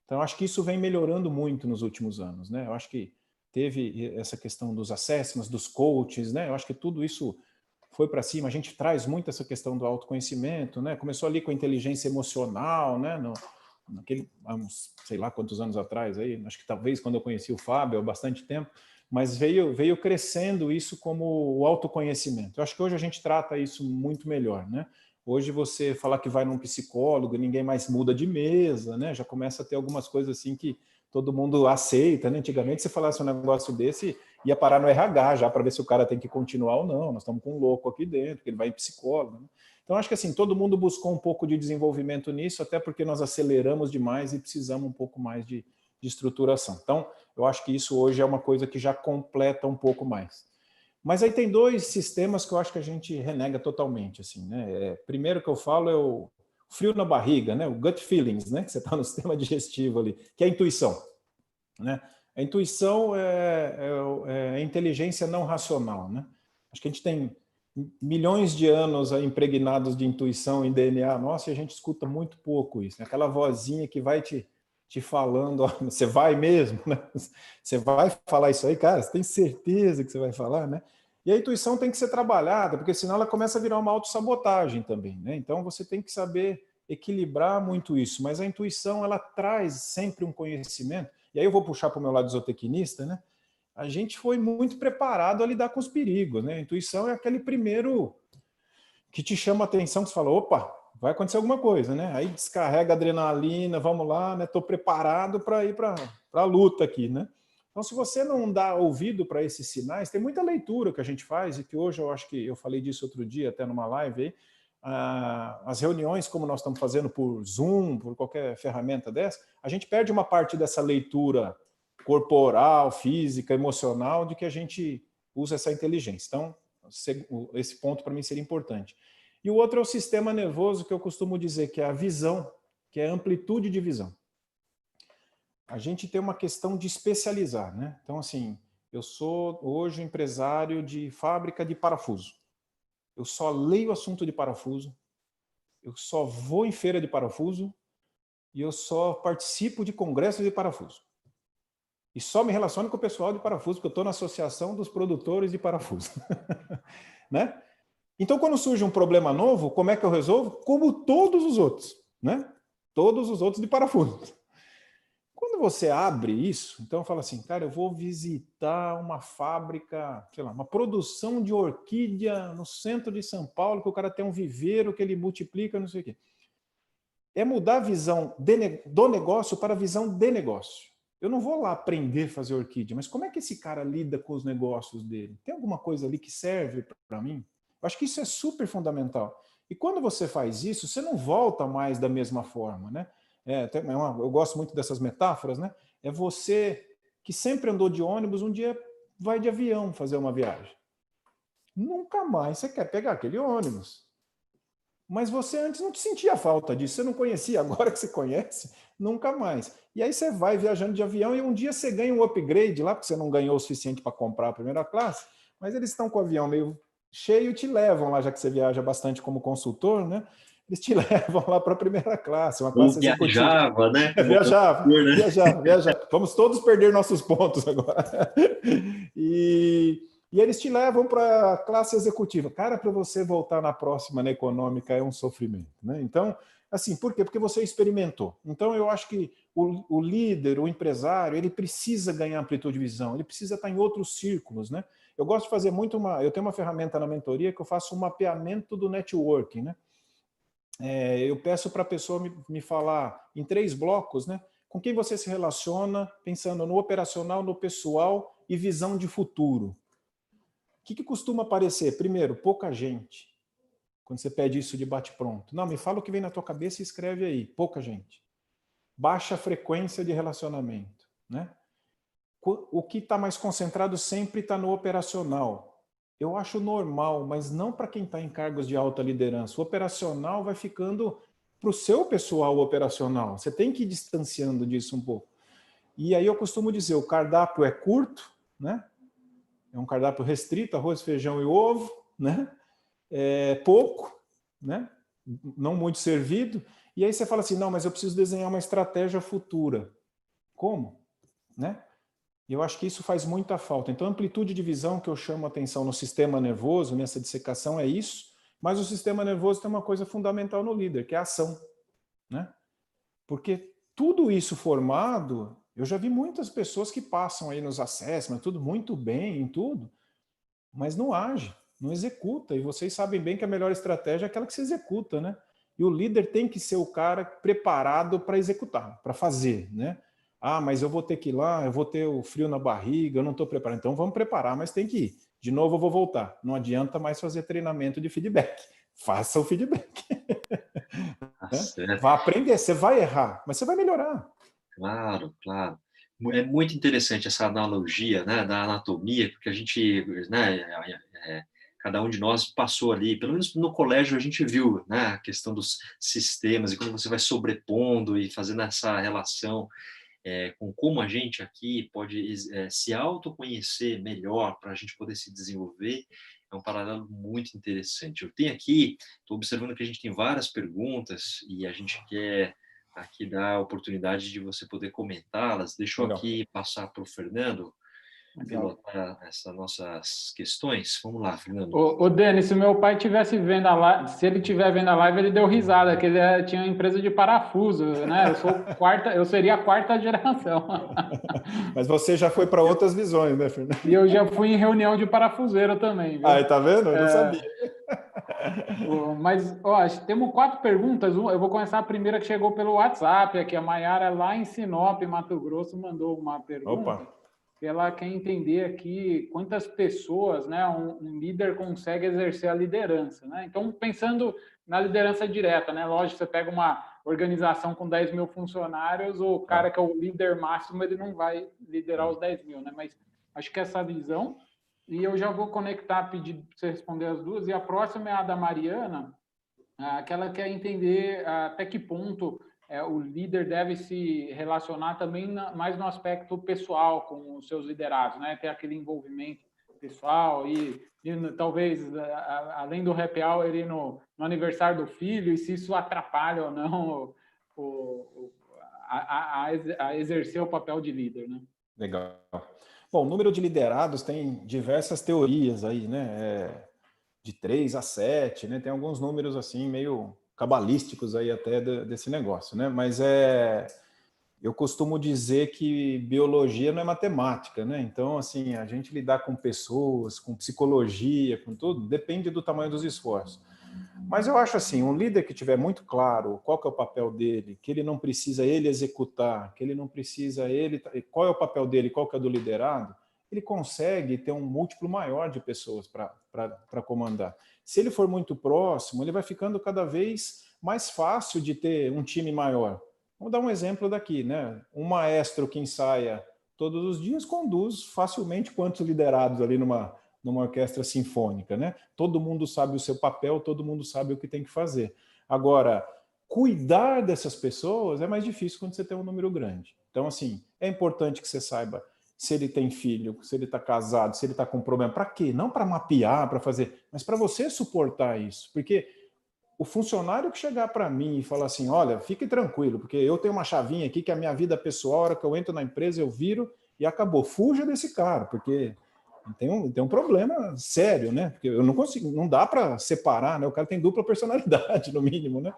Então, acho que isso vem melhorando muito nos últimos anos, né? Eu acho que teve essa questão dos assessments, dos coaches, né? Eu acho que tudo isso foi para cima. A gente traz muito essa questão do autoconhecimento, né? Começou ali com a inteligência emocional, né? Naquele, sei lá quantos anos atrás, aí, acho que talvez quando eu conheci o Fábio, há bastante tempo, mas veio crescendo isso como o autoconhecimento. Eu acho que hoje a gente trata isso muito melhor, né? Hoje você falar que vai num psicólogo, ninguém mais muda de mesa, né? Já começa a ter algumas coisas assim que todo mundo aceita, né? Antigamente, se falasse um negócio desse, ia parar no RH já para ver se o cara tem que continuar ou não. Nós estamos com um louco aqui dentro, que ele vai em psicólogo, né? Então, acho que assim, todo mundo buscou um pouco de desenvolvimento nisso, até porque nós aceleramos demais e precisamos um pouco mais de estruturação. Então, eu acho que isso hoje é uma coisa que já completa um pouco mais. Mas aí tem 2 sistemas que eu acho que a gente renega totalmente, assim, né? Primeiro que eu falo é o frio na barriga, né? O gut feelings, né? Que você está no sistema digestivo ali, que é a intuição, né? A intuição é a inteligência não racional, né? Acho que a gente tem milhões de anos impregnados de intuição em DNA nosso e a gente escuta muito pouco isso, né? Aquela vozinha que vai te falando, ó, você vai mesmo, né? Você vai falar isso aí, cara? Você tem certeza que você vai falar, né? E a intuição tem que ser trabalhada, porque senão ela começa a virar uma autossabotagem também, né? Então você tem que saber equilibrar muito isso, mas a intuição ela traz sempre um conhecimento, e aí eu vou puxar para o meu lado zootecnista, né? A gente foi muito preparado a lidar com os perigos, né? A intuição é aquele primeiro que te chama a atenção, que você fala, opa, vai acontecer alguma coisa, né? Aí descarrega a adrenalina, vamos lá, né? Estou preparado para ir para a luta aqui, né? Então, se você não dá ouvido para esses sinais, tem muita leitura que a gente faz, e que hoje eu acho que eu falei disso outro dia, até numa live aí, as reuniões, como nós estamos fazendo por Zoom, por qualquer ferramenta dessa, a gente perde uma parte dessa leitura corporal, física, emocional, de que a gente usa essa inteligência. Então, esse ponto para mim seria importante. E o outro é o sistema nervoso, que eu costumo dizer que é a visão, que é a amplitude de visão. A gente tem uma questão de especializar, né? Então, assim, eu sou hoje empresário de fábrica de parafuso. Eu só leio assunto de parafuso, eu só vou em feira de parafuso e eu só participo de congressos de parafuso. E só me relaciono com o pessoal de parafuso, porque eu estou na associação dos produtores de parafuso. Né? Então, quando surge um problema novo, como é que eu resolvo? Como todos os outros, né? Todos os outros de parafuso. Quando você abre isso, então fala assim, cara, eu vou visitar uma fábrica, sei lá, uma produção de orquídea no centro de São Paulo, que o cara tem um viveiro que ele multiplica, não sei o quê. É mudar a visão do negócio para a visão de negócio. Eu não vou lá aprender a fazer orquídea, mas como é que esse cara lida com os negócios dele? Tem alguma coisa ali que serve para mim? Eu acho que isso é super fundamental. E quando você faz isso, você não volta mais da mesma forma, né? Eu gosto muito dessas metáforas, né? É você que sempre andou de ônibus, um dia vai de avião fazer uma viagem. Nunca mais você quer pegar aquele ônibus. Mas você antes não sentia falta disso, você não conhecia, agora que você conhece, nunca mais. E aí você vai viajando de avião e um dia você ganha um upgrade lá, porque você não ganhou o suficiente para comprar a primeira classe, mas eles estão com o avião meio cheio e te levam lá, já que você viaja bastante como consultor, né? Eles te levam lá para a primeira classe, uma classe executiva. Viajava, né? Viajava. Vamos todos perder nossos pontos agora. E eles te levam para a classe executiva. Cara, para você voltar na próxima, na econômica, é um sofrimento, né? Então, assim, por quê? Porque você experimentou. Então, eu acho que o líder, o empresário, ele precisa ganhar amplitude de visão, ele precisa estar em outros círculos, né? Eu gosto de fazer eu tenho uma ferramenta na mentoria que eu faço um mapeamento do networking, né? Eu peço para a pessoa me falar em 3 blocos, né? Com quem você se relaciona, pensando no operacional, no pessoal e visão de futuro. O que costuma aparecer? Primeiro, pouca gente. Quando você pede isso de bate-pronto. Não, me fala o que vem na tua cabeça e escreve aí. Pouca gente. Baixa frequência de relacionamento, né? O que está mais concentrado sempre está no operacional. Eu acho normal, mas não para quem está em cargos de alta liderança. O operacional vai ficando para o seu pessoal operacional. Você tem que ir distanciando disso um pouco. E aí eu costumo dizer, o cardápio é curto, né? É um cardápio restrito, arroz, feijão e ovo, né? É pouco, né? Não muito servido. E aí você fala assim, não, mas eu preciso desenhar uma estratégia futura. Como? Né? Eu acho que isso faz muita falta. Então, a amplitude de visão que eu chamo a atenção no sistema nervoso, nessa dissecação, é isso. Mas o sistema nervoso tem uma coisa fundamental no líder, que é a ação. Né? Porque tudo isso formado, eu já vi muitas pessoas que passam aí nos assessments, tudo muito bem em tudo, mas não age, não executa. E vocês sabem bem que a melhor estratégia é aquela que se executa, né? E o líder tem que ser o cara preparado para executar, para fazer, né? Ah, mas eu vou ter que ir lá, eu vou ter o frio na barriga, eu não estou preparado. Então vamos preparar, mas tem que ir. De novo eu vou voltar. Não adianta mais fazer treinamento de feedback. Faça o feedback. Vá aprender, você vai errar, mas você vai melhorar. Claro, claro. É muito interessante essa analogia, né, da anatomia, porque a gente, né, cada um de nós passou ali, pelo menos no colégio a gente viu, né, a questão dos sistemas e como você vai sobrepondo e fazendo essa relação com como a gente aqui pode se autoconhecer melhor para a gente poder se desenvolver. É um paralelo muito interessante. Eu tenho aqui, estou observando que a gente tem várias perguntas e a gente quer aqui dar a oportunidade de você poder comentá-las. Deixa eu aqui passar para o Fernando pilotar essas nossas questões. Vamos lá, Fernando. Ô, Denis, se meu pai tivesse vendo a live, se ele estiver vendo a live, ele deu risada, que ele tinha uma empresa de parafuso, né? Eu seria a 4ª geração. Mas você já foi para outras visões, né, Fernando? E eu já fui em reunião de parafuseiro também, viu? Aí, tá vendo? Eu não sabia. Mas, ó, temos 4 perguntas. Eu vou começar a primeira que chegou pelo WhatsApp, aqui a Maiara, lá em Sinop, Mato Grosso, mandou uma pergunta. Opa. Ela quer entender aqui quantas pessoas, né, um líder consegue exercer a liderança, né? Então, pensando na liderança direta, né? Lógico, você pega uma organização com 10 mil funcionários, o cara que é o líder máximo, ele não vai liderar os 10 mil, né? Mas acho que essa visão, e eu já vou conectar, pedir para você responder as duas, e a próxima é a da Mariana, que ela quer entender até que ponto o líder deve se relacionar também mais no aspecto pessoal com os seus liderados, né? Ter aquele envolvimento pessoal e talvez, além do happy hour, ir no aniversário do filho e se isso atrapalha ou não a exercer o papel de líder, né? Legal. Bom, o número de liderados tem diversas teorias aí, né? De 3 a 7, né? Tem alguns números assim meio cabalísticos aí até desse negócio, né? Mas eu costumo dizer que biologia não é matemática, né? Então, assim, a gente lidar com pessoas, com psicologia, com tudo, depende do tamanho dos esforços. Mas eu acho assim, um líder que tiver muito claro qual que é o papel dele, que ele não precisa ele executar, que ele não precisa ele... Qual é o papel dele, qual que é o do liderado, ele consegue ter um múltiplo maior de pessoas para comandar. Se ele for muito próximo, ele vai ficando cada vez mais fácil de ter um time maior. Vamos dar um exemplo daqui, né? Um maestro que ensaia todos os dias conduz facilmente quantos liderados ali numa orquestra sinfônica, né? Todo mundo sabe o seu papel, todo mundo sabe o que tem que fazer. Agora, cuidar dessas pessoas é mais difícil quando você tem um número grande. Então, assim, é importante que você saiba se ele tem filho, se ele está casado, se ele está com problema. Para quê? Não para mapear, para fazer, mas para você suportar isso. Porque o funcionário que chegar para mim e falar assim, olha, fique tranquilo, porque eu tenho uma chavinha aqui que é a minha vida pessoal, a hora que eu entro na empresa eu viro e acabou. Fuja desse cara, porque Tem um problema sério, né? Porque eu não consigo, não dá para separar, né? O cara tem dupla personalidade, no mínimo, né?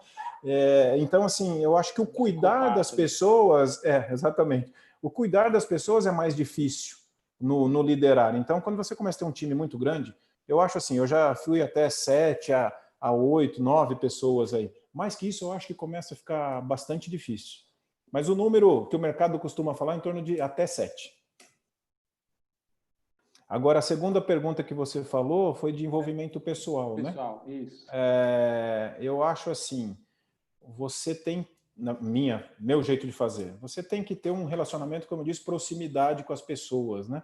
Então, assim, eu acho que o cuidar das pessoas, exatamente, o cuidar das pessoas é mais difícil no liderar. Então, quando você começa a ter um time muito grande, eu acho assim, eu já fui até 7 a 8, 9 pessoas aí. Mais que isso, eu acho que começa a ficar bastante difícil. Mas o número que o mercado costuma falar é em torno de até 7. Agora, a segunda pergunta que você falou foi de envolvimento pessoal, né? Pessoal, isso. Eu acho assim, você tem, meu jeito de fazer, você tem que ter um relacionamento, como eu disse, proximidade com as pessoas, né?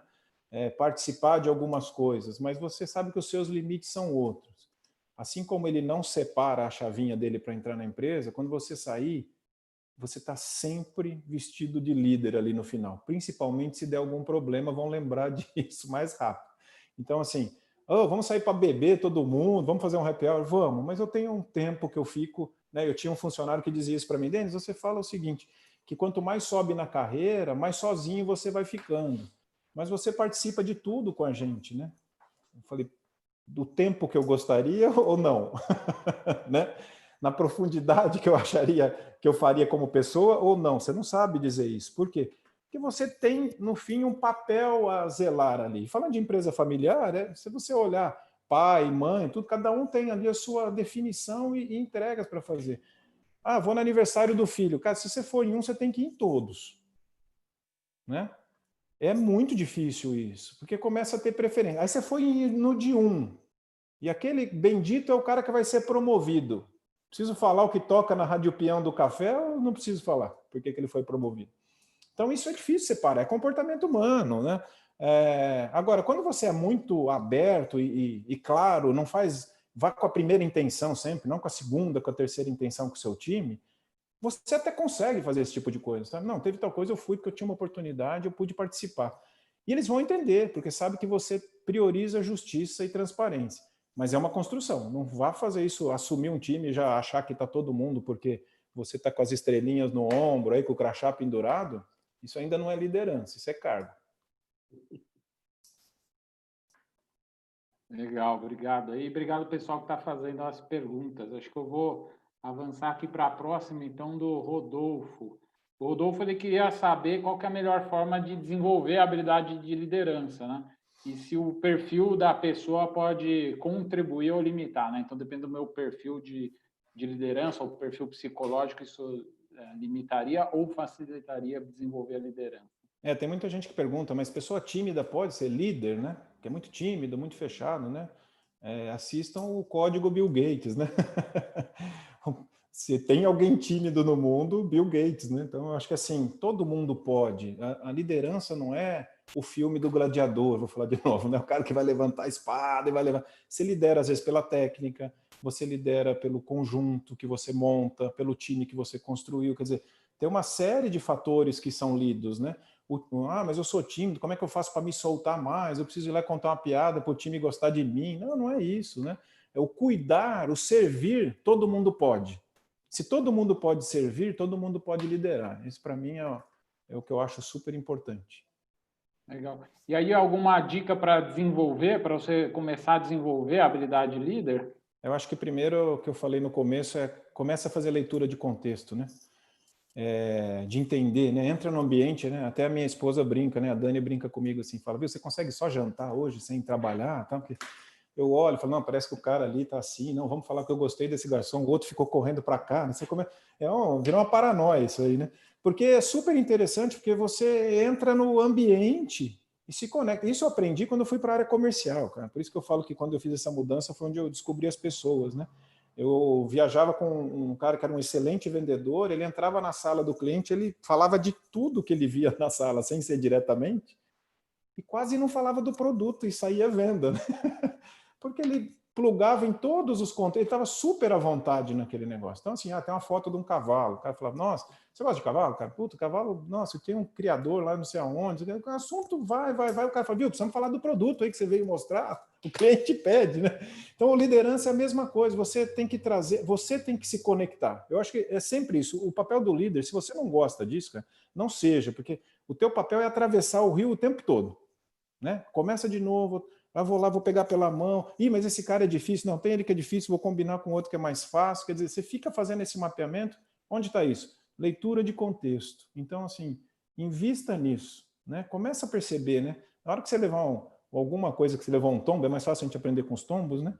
Participar de algumas coisas, mas você sabe que os seus limites são outros. Assim como ele não separa a chavinha dele para entrar na empresa, quando você sair, você está sempre vestido de líder ali no final. Principalmente se der algum problema, vão lembrar disso mais rápido. Então, assim, vamos sair para beber todo mundo, vamos fazer um happy hour? Vamos, mas eu tenho um tempo que eu fico... Né, eu tinha um funcionário que dizia isso para mim, Denis, você fala o seguinte, que quanto mais sobe na carreira, mais sozinho você vai ficando. Mas você participa de tudo com a gente, né? Eu falei, do tempo que eu gostaria ou não? Né? Na profundidade que eu acharia que eu faria como pessoa ou não? Você não sabe dizer isso. Por quê? Porque você tem, no fim, um papel a zelar ali. Falando de empresa familiar, se você olhar pai, mãe, tudo, cada um tem ali a sua definição e entregas para fazer. Vou no aniversário do filho. Cara, se você for em um, você tem que ir em todos. Né? É muito difícil isso, porque começa a ter preferência. Aí você foi no de um, e aquele bendito é o cara que vai ser promovido. Preciso falar o que toca na Rádio Peão do Café ou não preciso falar porque que ele foi promovido? Então isso é difícil separar, é comportamento humano, né? Agora, quando você é muito aberto e claro, não vá com a primeira intenção sempre, não com a segunda, com a terceira intenção com o seu time, você até consegue fazer esse tipo de coisa. Sabe? Não, teve tal coisa, eu fui porque eu tinha uma oportunidade, eu pude participar. E eles vão entender, porque sabe que você prioriza justiça e transparência. Mas é uma construção. Não vá fazer isso, assumir um time e já achar que está todo mundo porque você está com as estrelinhas no ombro, aí com o crachá pendurado. Isso ainda não é liderança, isso é cargo. Legal, obrigado. E obrigado pessoal que está fazendo as perguntas. Acho que eu vou avançar aqui para a próxima, então, do Rodolfo. O Rodolfo ele queria saber qual que é a melhor forma de desenvolver a habilidade de liderança, né? E se o perfil da pessoa pode contribuir ou limitar, né? Então, depende do meu perfil de liderança ou perfil psicológico, isso limitaria ou facilitaria desenvolver a liderança. Tem muita gente que pergunta, mas pessoa tímida pode ser líder, né? Que é muito tímido, muito fechado, né? Assistam o Código Bill Gates, né? Se tem alguém tímido no mundo, Bill Gates, né? Então, eu acho que assim, todo mundo pode. A liderança não é o filme do gladiador, vou falar de novo, né? O cara que vai levantar a espada e vai levar... Você lidera, às vezes, pela técnica, você lidera pelo conjunto que você monta, pelo time que você construiu, quer dizer, tem uma série de fatores que são lidos, né? Mas eu sou tímido, como é que eu faço para me soltar mais? Eu preciso ir lá contar uma piada para o time gostar de mim. Não, não é isso, né? É o cuidar, o servir, todo mundo pode. Se todo mundo pode servir, todo mundo pode liderar. Isso, para mim, é o que eu acho super importante. Legal. E aí, alguma dica para desenvolver, para você começar a desenvolver a habilidade de líder? Eu acho que primeiro, o que eu falei no começo, começa a fazer leitura de contexto, né? De entender, né? Entra no ambiente, né? Até a minha esposa brinca, né? A Dani brinca comigo assim, fala, viu, você consegue só jantar hoje sem trabalhar? Tá? Porque eu olho e falo, não, parece que o cara ali tá assim, não, vamos falar que eu gostei desse garçom, o outro ficou correndo para cá, não sei como virou uma paranoia isso aí, né? Porque é super interessante, porque você entra no ambiente e se conecta. Isso eu aprendi quando eu fui para a área comercial, cara. Por isso que eu falo que quando eu fiz essa mudança foi onde eu descobri as pessoas, né? Eu viajava com um cara que era um excelente vendedor, ele entrava na sala do cliente, ele falava de tudo que ele via na sala, sem ser diretamente, e quase não falava do produto e saía venda, né? Porque ele plugava em todos os conteúdos, ele estava super à vontade naquele negócio. Então, assim, tem uma foto de um cavalo, o cara falava, nossa, você gosta de cavalo? Cara, puta, cavalo, nossa, tem um criador lá não sei aonde, o assunto vai, o cara fala, viu, precisamos falar do produto aí que você veio mostrar, o cliente pede, né? Então, liderança é a mesma coisa, você tem que trazer, você tem que se conectar. Eu acho que é sempre isso, o papel do líder, se você não gosta disso, cara, não seja, porque o teu papel é atravessar o rio o tempo todo. né? Começa de novo, vou lá, vou pegar pela mão, mas esse cara é difícil, não, tem ele que é difícil, vou combinar com outro que é mais fácil, quer dizer, você fica fazendo esse mapeamento, onde está isso? Leitura de contexto. Então, assim, invista nisso, né? Começa a perceber, né? Na hora que você levar alguma coisa que você levou um tombo, é mais fácil a gente aprender com os tombos, né?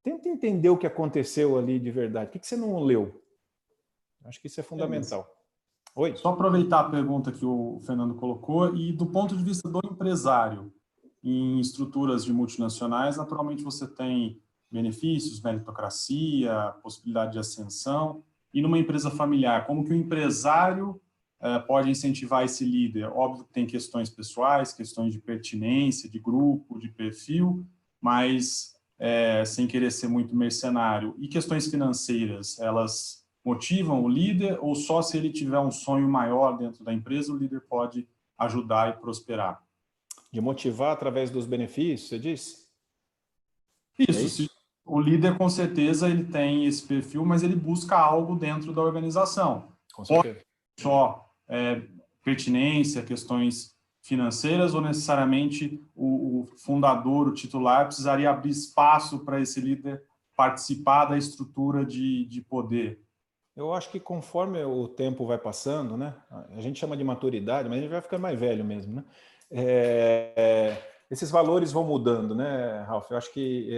Tenta entender o que aconteceu ali de verdade. O que você não leu? Acho que isso é fundamental. Oi? Só aproveitar a pergunta que o Fernando colocou e do ponto de vista do empresário, em estruturas de multinacionais, naturalmente você tem benefícios, meritocracia, possibilidade de ascensão. E numa empresa familiar, como que o empresário pode incentivar esse líder? Óbvio que tem questões pessoais, questões de pertinência, de grupo, de perfil, mas sem querer ser muito mercenário. E questões financeiras, elas motivam o líder ou só se ele tiver um sonho maior dentro da empresa, o líder pode ajudar e prosperar? De motivar através dos benefícios, você disse? Isso. O líder, com certeza, ele tem esse perfil, mas ele busca algo dentro da organização. Com certeza. Pode só pertinência, questões financeiras, ou necessariamente o fundador, o titular, precisaria abrir espaço para esse líder participar da estrutura de poder? Eu acho que conforme o tempo vai passando, né, a gente chama de maturidade, mas a gente vai ficando mais velho mesmo, né? Esses valores vão mudando, né, Ralf? Eu acho que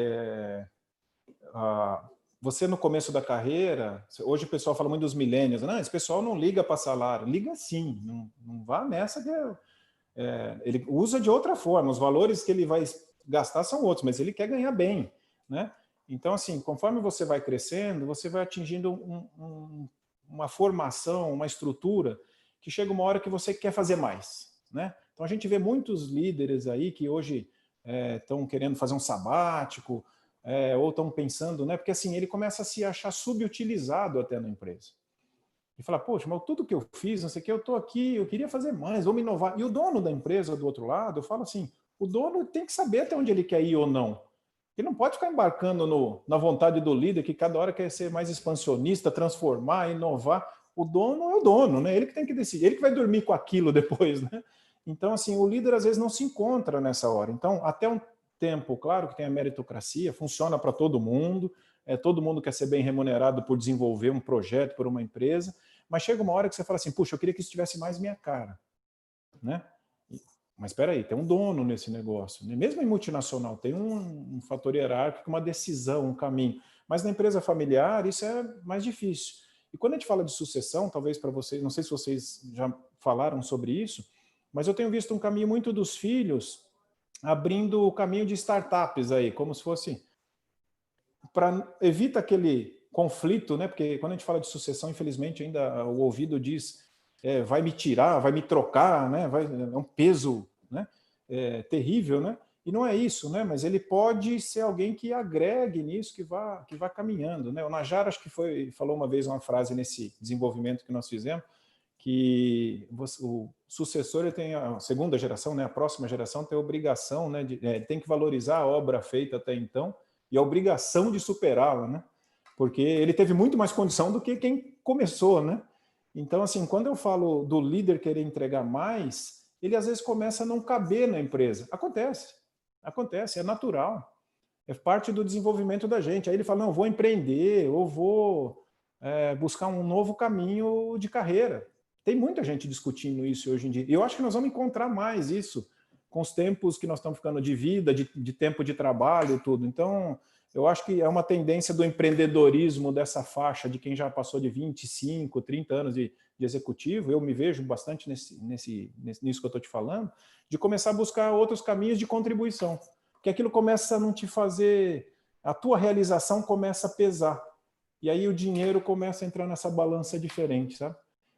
você no começo da carreira, hoje o pessoal fala muito dos millennials, não, esse pessoal não liga para salário. Liga sim, não vá nessa que ele usa de outra forma, os valores que ele vai gastar são outros, mas ele quer ganhar bem, né? Então, assim, conforme você vai crescendo, você vai atingindo uma formação, uma estrutura, que chega uma hora que você quer fazer mais, né? Então, a gente vê muitos líderes aí que hoje estão querendo fazer um sabático, ou estão pensando, né? Porque, assim, ele começa a se achar subutilizado até na empresa. E fala, poxa, mas tudo que eu fiz, não sei o que, eu estou aqui, eu queria fazer mais, vamos inovar. E o dono da empresa, do outro lado, eu falo assim, o dono tem que saber até onde ele quer ir ou não. Ele não pode ficar embarcando na vontade do líder, que cada hora quer ser mais expansionista, transformar, inovar. O dono é o dono, né? Ele que tem que decidir, ele que vai dormir com aquilo depois, né? Então, assim, o líder às vezes não se encontra nessa hora. Então, até um tempo, claro que tem a meritocracia, funciona para todo mundo quer ser bem remunerado por desenvolver um projeto, por uma empresa, mas chega uma hora que você fala assim, puxa, eu queria que isso tivesse mais minha cara, né? Mas espera aí, tem um dono nesse negócio. Mesmo em multinacional, tem um fator hierárquico, uma decisão, um caminho. Mas na empresa familiar, isso é mais difícil. E quando a gente fala de sucessão, talvez para vocês, não sei se vocês já falaram sobre isso, mas eu tenho visto um caminho muito dos filhos abrindo o caminho de startups aí, como se fosse para evita aquele conflito, né? Porque quando a gente fala de sucessão, infelizmente ainda o ouvido diz vai me tirar, vai me trocar, né? É um peso, né? Terrível, né? E não é isso, né? Mas ele pode ser alguém que agregue nisso, que vá caminhando, né? O Najar acho que falou uma vez uma frase nesse desenvolvimento que nós fizemos, que o sucessor ele tem a segunda geração, né? A próxima geração tem a obrigação, né? Tem que valorizar a obra feita até então e a obrigação de superá-la, né? Porque ele teve muito mais condição do que quem começou, né? Então, assim, quando eu falo do líder querer entregar mais, ele às vezes começa a não caber na empresa. Acontece, é natural. É parte do desenvolvimento da gente. Aí ele fala, não, vou empreender, ou vou buscar um novo caminho de carreira. Tem muita gente discutindo isso hoje em dia. E eu acho que nós vamos encontrar mais isso com os tempos que nós estamos ficando de vida, de tempo de trabalho, tudo. Então, eu acho que é uma tendência do empreendedorismo dessa faixa de quem já passou de 25, 30 anos de executivo, eu me vejo bastante nisso que eu estou te falando, de começar a buscar outros caminhos de contribuição. Porque aquilo começa a não te fazer... A tua realização começa a pesar. E aí o dinheiro começa a entrar nessa balança diferente, sabe?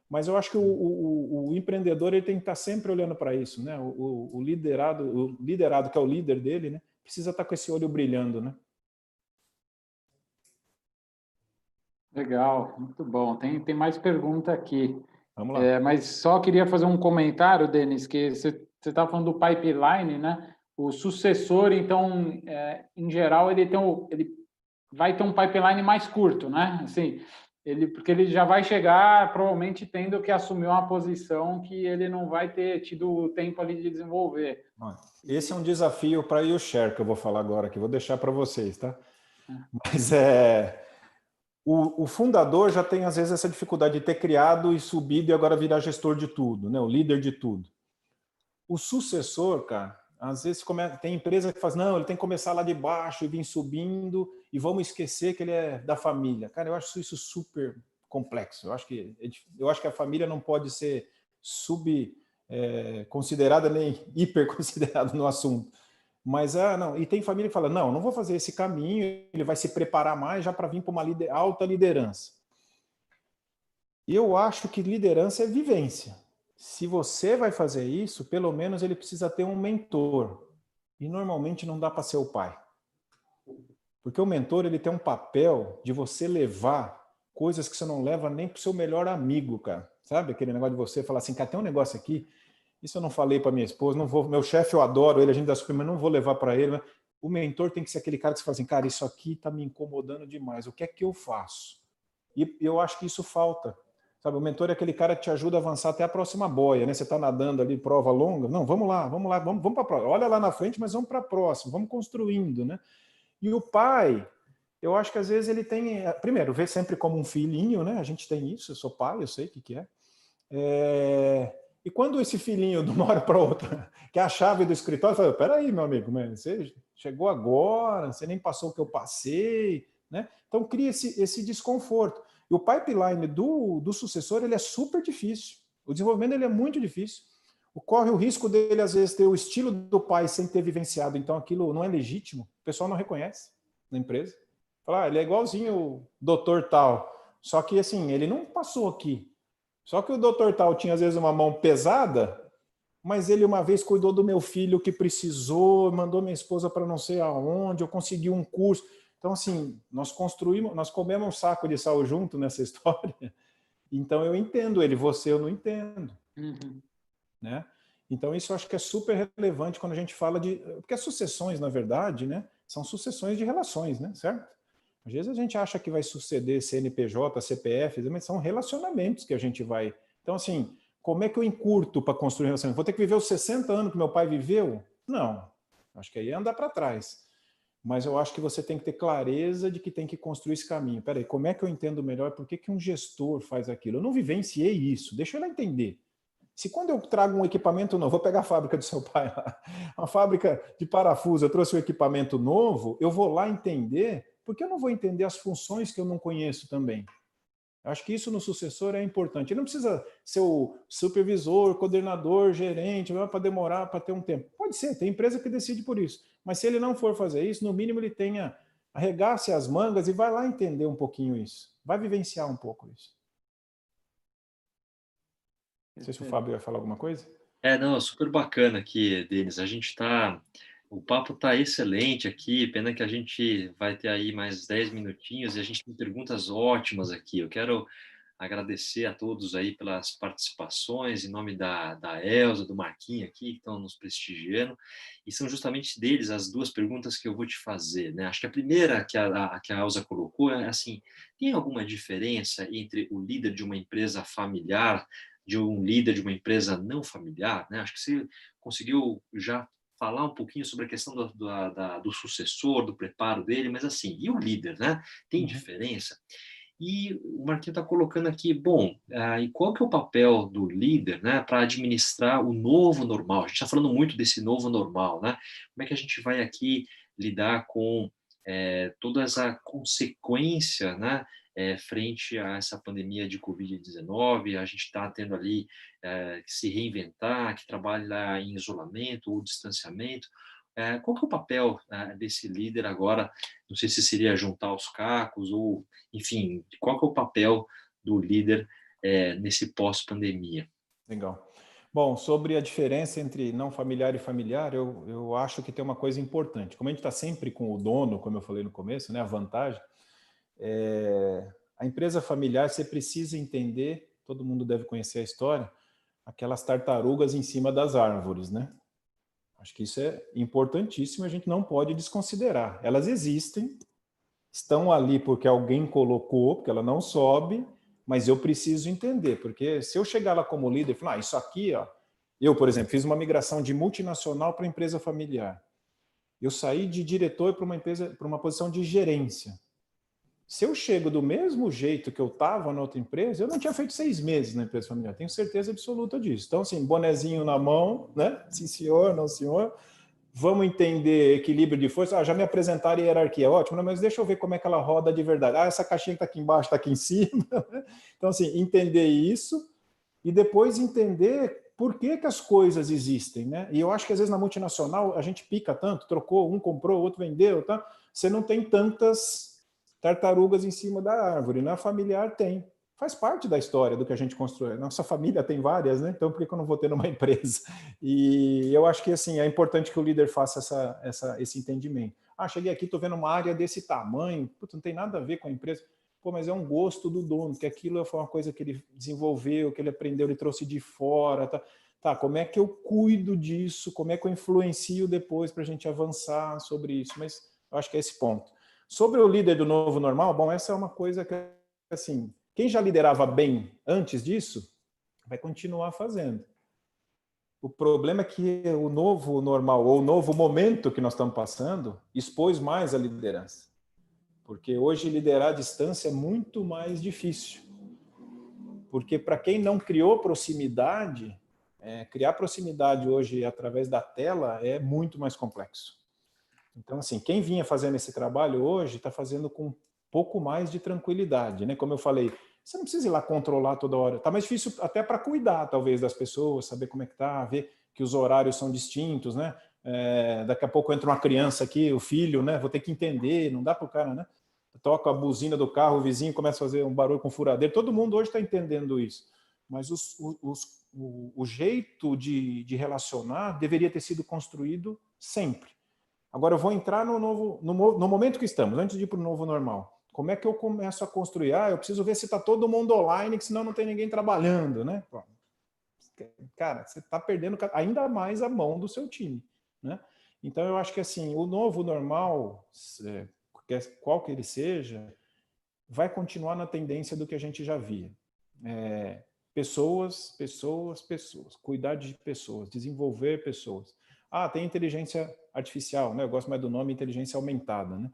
Mas eu acho que o empreendedor ele tem que estar sempre olhando para isso, né? O liderado, que é o líder dele, né? Precisa estar com esse olho brilhando, né? Legal, muito bom. Tem mais pergunta aqui. Vamos lá. Mas só queria fazer um comentário, Denis, que você estava falando do pipeline, né? O sucessor, então, em geral, ele vai ter um pipeline mais curto, né? Assim, porque ele já vai chegar provavelmente tendo que assumir uma posição que ele não vai ter tido tempo ali de desenvolver. Esse é um desafio para o Share que eu vou falar agora, que eu vou deixar para vocês, tá? Mas o fundador já tem, às vezes, essa dificuldade de ter criado e subido e agora virar gestor de tudo, né? O líder de tudo. O sucessor, cara, às vezes tem empresa que faz, não, ele tem que começar lá de baixo e vir subindo e vamos esquecer que ele é da família. Cara, eu acho isso super complexo. Eu acho que a família não pode ser considerada nem hiper considerada no assunto. Mas, não, e tem família que fala, não vou fazer esse caminho, ele vai se preparar mais já para vir para uma alta liderança. Eu acho que liderança é vivência. Se você vai fazer isso, pelo menos ele precisa ter um mentor. E normalmente não dá para ser o pai. Porque o mentor ele tem um papel de você levar coisas que você não leva nem para o seu melhor amigo, cara. Sabe aquele negócio de você falar assim, cara, tem um negócio aqui, isso eu não falei para minha esposa, não vou, meu chefe eu adoro ele, a gente dá super, mas não vou levar para ele. O mentor tem que ser aquele cara que você fala assim, cara, isso aqui está me incomodando demais, o que é que eu faço? E eu acho que isso falta. Sabe, o mentor é aquele cara que te ajuda a avançar até a próxima boia, né? Você está nadando ali, prova longa, não, vamos lá, vamos para a próxima. Olha lá na frente, mas vamos para a próxima, vamos construindo, né? E o pai, eu acho que às vezes ele tem, primeiro, vê sempre como um filhinho, né? A gente tem isso, eu sou pai, eu sei o que é. E quando esse filhinho de uma hora para outra, que é a chave do escritório, fala, peraí, meu amigo, você chegou agora, você nem passou o que eu passei, né? Então cria esse desconforto. E o pipeline do sucessor ele é super difícil. O desenvolvimento ele é muito difícil. Corre o risco dele, às vezes, ter o estilo do pai sem ter vivenciado, então aquilo não é legítimo, o pessoal não reconhece na empresa. Fala, ele é igualzinho o doutor tal, só que assim, ele não passou aqui. Só que o doutor tal tinha, às vezes, uma mão pesada, mas ele uma vez cuidou do meu filho que precisou, mandou minha esposa para não sei aonde, eu consegui um curso. Então, assim, nós comemos um saco de sal junto nessa história. Então, eu entendo ele, você eu não entendo. Uhum. Né? Então, isso eu acho que é super relevante quando a gente fala de... Porque as sucessões, na verdade, né, são sucessões de relações, né, certo? Às vezes a gente acha que vai suceder CNPJ, CPF, mas são relacionamentos que a gente vai... Então, assim, como é que eu encurto para construir um relacionamento? Vou ter que viver os 60 anos que meu pai viveu? Não. Acho que aí é andar para trás. Mas eu acho que você tem que ter clareza de que tem que construir esse caminho. Peraí, como é que eu entendo melhor por que um gestor faz aquilo? Eu não vivenciei isso, deixa eu entender. Se quando eu trago um equipamento novo, vou pegar a fábrica do seu pai lá, uma fábrica de parafuso, eu trouxe um equipamento novo, eu vou lá entender, porque eu não vou entender as funções que eu não conheço também. Eu acho que isso no sucessor é importante. Ele não precisa ser o supervisor, coordenador, gerente, para demorar, para ter um tempo. Pode ser, tem empresa que decide por isso. Mas se ele não for fazer isso, no mínimo ele tenha, arregace as mangas e vai lá entender um pouquinho isso. Vai vivenciar um pouco isso. Não sei se o Fábio vai falar alguma coisa. Não, super bacana aqui, Denis. O papo tá excelente aqui, pena que a gente vai ter aí mais 10 minutinhos e a gente tem perguntas ótimas aqui. Eu quero agradecer a todos aí pelas participações, em nome da Elza, do Marquinhos aqui, que estão nos prestigiando, e são justamente deles as duas perguntas que eu vou te fazer, né? Acho que a primeira que a Elza colocou é assim, tem alguma diferença entre o líder de uma empresa familiar de um líder de uma empresa não familiar, né? Acho que você conseguiu já falar um pouquinho sobre a questão do sucessor, do preparo dele, mas assim, e o líder, né? Tem diferença? E o Marquinhos está colocando aqui, bom, e qual que é o papel do líder, né, para administrar o novo normal? A gente está falando muito desse novo normal, né? Como é que a gente vai aqui lidar com toda essa consequência, né, frente a essa pandemia de Covid-19, a gente está tendo ali que se reinventar, que trabalha em isolamento ou distanciamento. Qual que é o papel desse líder agora? Não sei se seria juntar os cacos ou, enfim, qual que é o papel do líder nesse pós-pandemia? Legal. Bom, sobre a diferença entre não familiar e familiar, eu acho que tem uma coisa importante. Como a gente está sempre com o dono, como eu falei no começo, né, a vantagem, a empresa familiar você precisa entender, todo mundo deve conhecer a história, aquelas tartarugas em cima das árvores, né? Acho que isso é importantíssimo, a gente não pode desconsiderar. Elas existem, estão ali porque alguém colocou, porque ela não sobe, mas eu preciso entender, porque se eu chegar lá como líder e falar, isso aqui, ó, eu, por exemplo, fiz uma migração de multinacional para empresa familiar. Eu saí de diretor para uma empresa, para uma posição de gerência. Se eu chego do mesmo jeito que eu estava na outra empresa, eu não tinha feito 6 meses na empresa familiar, tenho certeza absoluta disso. Então, assim, bonezinho na mão, né? Sim, senhor, não, senhor. Vamos entender equilíbrio de força. Já me apresentaram a hierarquia, ótimo, mas deixa eu ver como é que ela roda de verdade. Essa caixinha que está aqui embaixo, está aqui em cima. Então, assim, entender isso e depois entender por que as coisas existem, né? E eu acho que às vezes na multinacional a gente pica tanto, trocou, um comprou, outro vendeu, tá? Você não tem tantas tartarugas em cima da árvore. Na familiar tem. Faz parte da história do que a gente constrói. Nossa família tem várias, né? Então por que eu não vou ter numa empresa? E eu acho que assim é importante que o líder faça esse entendimento. Cheguei aqui, estou vendo uma área desse tamanho, putz, não tem nada a ver com a empresa. Pô, mas é um gosto do dono, que aquilo foi uma coisa que ele desenvolveu, que ele aprendeu, ele trouxe de fora. Tá, como é que eu cuido disso? Como é que eu influencio depois para a gente avançar sobre isso? Mas eu acho que é esse ponto. Sobre o líder do novo normal, bom, essa é uma coisa que, assim, quem já liderava bem antes disso, vai continuar fazendo. O problema é que o novo normal, ou o novo momento que nós estamos passando, expôs mais a liderança. Porque hoje liderar à distância é muito mais difícil. Porque para quem não criou proximidade, criar proximidade hoje através da tela é muito mais complexo. Então, assim, quem vinha fazendo esse trabalho hoje está fazendo com um pouco mais de tranquilidade, né? Como eu falei, você não precisa ir lá controlar toda hora. Tá mais difícil até para cuidar, talvez, das pessoas, saber como é que tá, ver que os horários são distintos, né? Daqui a pouco entra uma criança aqui, o filho, né? Vou ter que entender, não dá para o cara, né? Toca a buzina do carro, o vizinho começa a fazer um barulho com furadeiro. Todo mundo hoje está entendendo isso. Mas o jeito de relacionar deveria ter sido construído sempre. Agora eu vou entrar no momento que estamos, antes de ir para o novo normal. Como é que eu começo a construir? Eu preciso ver se está todo mundo online, que senão não tem ninguém trabalhando, né? Cara, você está perdendo ainda mais a mão do seu time, né? Então eu acho que assim, o novo normal, qual que ele seja, vai continuar na tendência do que a gente já via. Pessoas. Cuidar de pessoas, desenvolver pessoas. Tem inteligência artificial, né? Eu gosto mais do nome inteligência aumentada, né?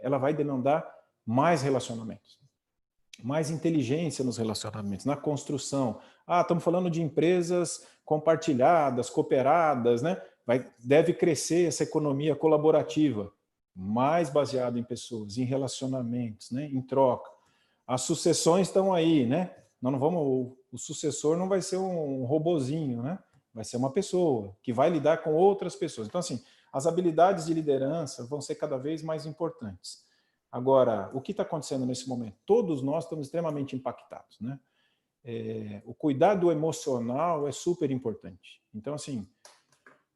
Ela vai demandar mais relacionamentos, mais inteligência nos relacionamentos, na construção. Estamos falando de empresas compartilhadas, cooperadas, né? Deve crescer essa economia colaborativa, mais baseada em pessoas, em relacionamentos, né? Em troca. As sucessões estão aí, né? O sucessor não vai ser um robozinho, né? Vai ser uma pessoa que vai lidar com outras pessoas. Então, assim, as habilidades de liderança vão ser cada vez mais importantes. Agora, o que está acontecendo nesse momento? Todos nós estamos extremamente impactados, né? O cuidado emocional é super importante. Então, assim,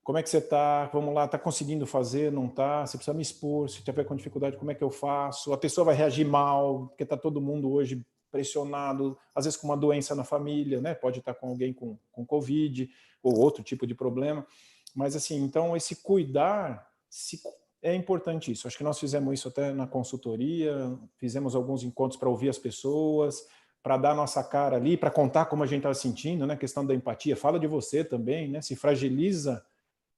como é que você está? Vamos lá, está conseguindo fazer? Não está? Você precisa me expor. Se tiver com dificuldade, como é que eu faço? A pessoa vai reagir mal, porque está todo mundo hoje pressionado, às vezes com uma doença na família, né? Pode estar com alguém com Covid ou outro tipo de problema. Mas, assim, então, esse cuidar é importante isso. Acho que nós fizemos isso até na consultoria, fizemos alguns encontros para ouvir as pessoas, para dar a nossa cara ali, para contar como a gente estava sentindo, né? A questão da empatia. Fala de você também, né? Se fragiliza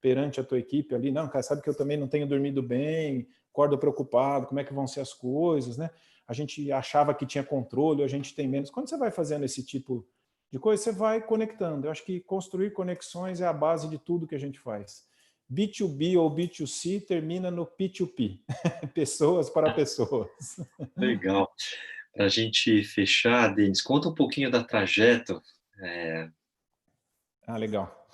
perante a tua equipe ali. Não, cara, sabe que eu também não tenho dormido bem, acordo preocupado, como é que vão ser as coisas, né? A gente achava que tinha controle, a gente tem menos. Quando você vai fazendo esse tipo de coisa, você vai conectando. Eu acho que construir conexões é a base de tudo que a gente faz. B2B ou B2C termina no P2P, pessoas para pessoas. Legal. Para a gente fechar, Denis, conta um pouquinho da Trajeto. Legal.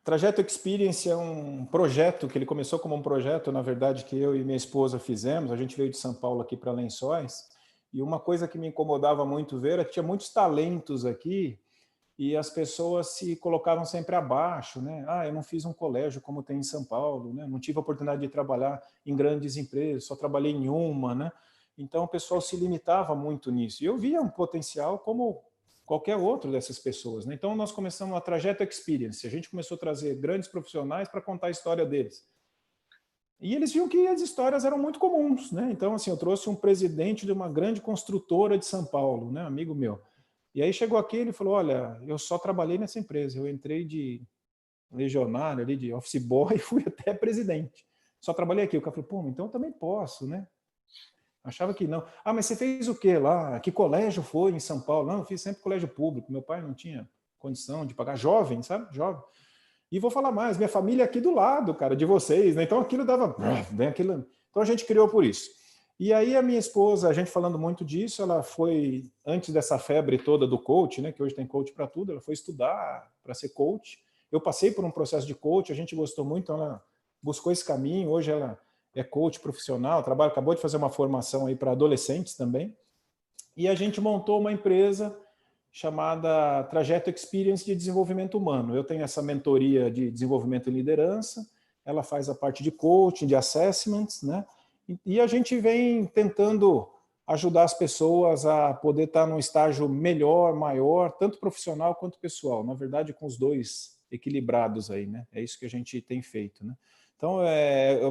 Trajeto Experience é um projeto que ele começou como um projeto, na verdade, que eu e minha esposa fizemos. A gente veio de São Paulo aqui para Lençóis, e uma coisa que me incomodava muito ver é que tinha muitos talentos aqui e as pessoas se colocavam sempre abaixo, né? Eu não fiz um colégio como tem em São Paulo, né? Não tive a oportunidade de trabalhar em grandes empresas, só trabalhei em uma, né? Então o pessoal se limitava muito nisso. E eu via um potencial como qualquer outro dessas pessoas, né? Então nós começamos a Trajeto Experience. A gente começou a trazer grandes profissionais para contar a história deles. E eles viam que as histórias eram muito comuns, né? Então, assim, eu trouxe um presidente de uma grande construtora de São Paulo, né? Amigo meu. E aí chegou aqui, ele falou, olha, eu só trabalhei nessa empresa, eu entrei de legionário ali, de office boy, e fui até presidente. Só trabalhei aqui. O cara falou, pô, então eu também posso, né? Achava que não. Ah, mas você fez o quê lá? Que colégio foi em São Paulo? Não, eu fiz sempre colégio público. Meu pai não tinha condição de pagar. Jovem, sabe? Jovem. E vou falar mais, minha família é aqui do lado, cara, de vocês, né? Então aquilo dava... Aquilo... Então a gente criou por isso. E aí a minha esposa, a gente falando muito disso, ela foi, antes dessa febre toda do coach, né? Que hoje tem coach para tudo, ela foi estudar para ser coach. Eu passei por um processo de coach, a gente gostou muito, então ela buscou esse caminho. Hoje ela é coach profissional, acabou de fazer uma formação aí para adolescentes também. E a gente montou uma empresa chamada Trajeto Experience de Desenvolvimento Humano. Eu tenho essa mentoria de desenvolvimento e liderança, ela faz a parte de coaching, de assessments, né? E a gente vem tentando ajudar as pessoas a poder estar num estágio melhor, maior, tanto profissional quanto pessoal. Na verdade, com os dois equilibrados aí, né? É isso que a gente tem feito, né? Então,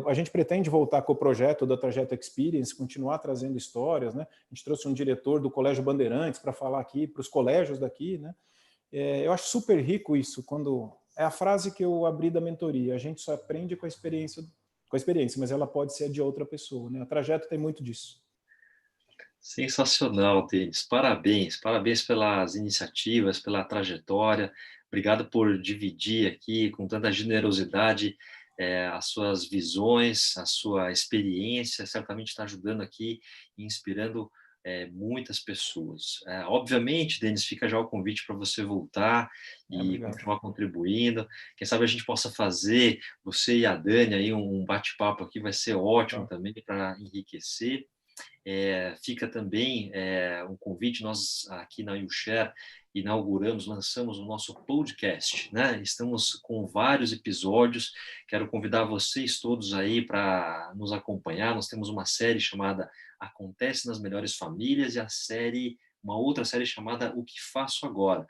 a gente pretende voltar com o projeto da Trajeto Experience, continuar trazendo histórias, né? A gente trouxe um diretor do Colégio Bandeirantes para falar aqui, para os colégios daqui, né? Eu acho super rico isso, quando... É a frase que eu abri da mentoria, a gente só aprende com a experiência, mas ela pode ser de outra pessoa, né? A Trajeto tem muito disso. Sensacional, Denis. Parabéns, parabéns pelas iniciativas, pela trajetória. Obrigado por dividir aqui com tanta generosidade as suas visões, a sua experiência. Certamente está ajudando aqui e inspirando muitas pessoas. Obviamente, Denis, fica já o convite para você voltar e continuar contribuindo. Quem sabe a gente possa fazer, você e a Dani, aí um bate-papo aqui, vai ser ótimo também para enriquecer. Fica também um convite, nós aqui na YouShare lançamos o nosso podcast, né? Estamos com vários episódios, quero convidar vocês todos aí para nos acompanhar. Nós temos uma série chamada Acontece nas Melhores Famílias e uma outra série chamada O que Faço Agora.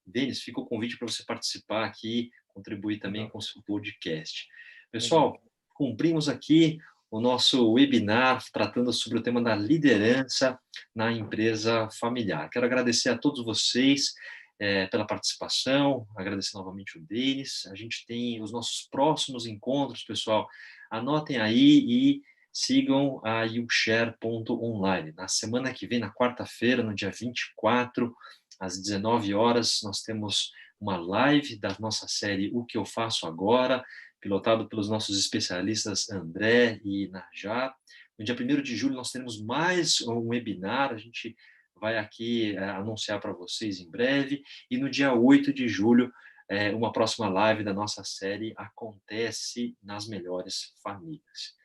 Denis, fica o convite para você participar aqui, contribuir também com o seu podcast. Pessoal, cumprimos aqui o nosso webinar tratando sobre o tema da liderança na empresa familiar. Quero agradecer a todos vocês pela participação, agradecer novamente o Denis. A gente tem os nossos próximos encontros, pessoal. Anotem aí e sigam a YouShare.online. Na semana que vem, na quarta-feira, no dia 24, às 19 horas, nós temos uma live da nossa série O que eu faço agora, pilotado pelos nossos especialistas André e Najar. No dia 1º de julho, nós teremos mais um webinar, a gente vai aqui anunciar para vocês em breve, e no dia 8 de julho, uma próxima live da nossa série Acontece nas Melhores Famílias.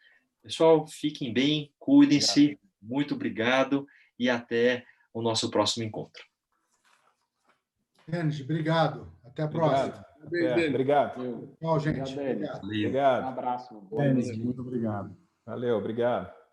Pessoal, fiquem bem, cuidem-se, muito obrigado e até o nosso próximo encontro. Denis, obrigado. Até a próxima. Obrigado. Tchau, gente. Obrigado. Obrigado. Um abraço. Denis, muito obrigado. Valeu, obrigado.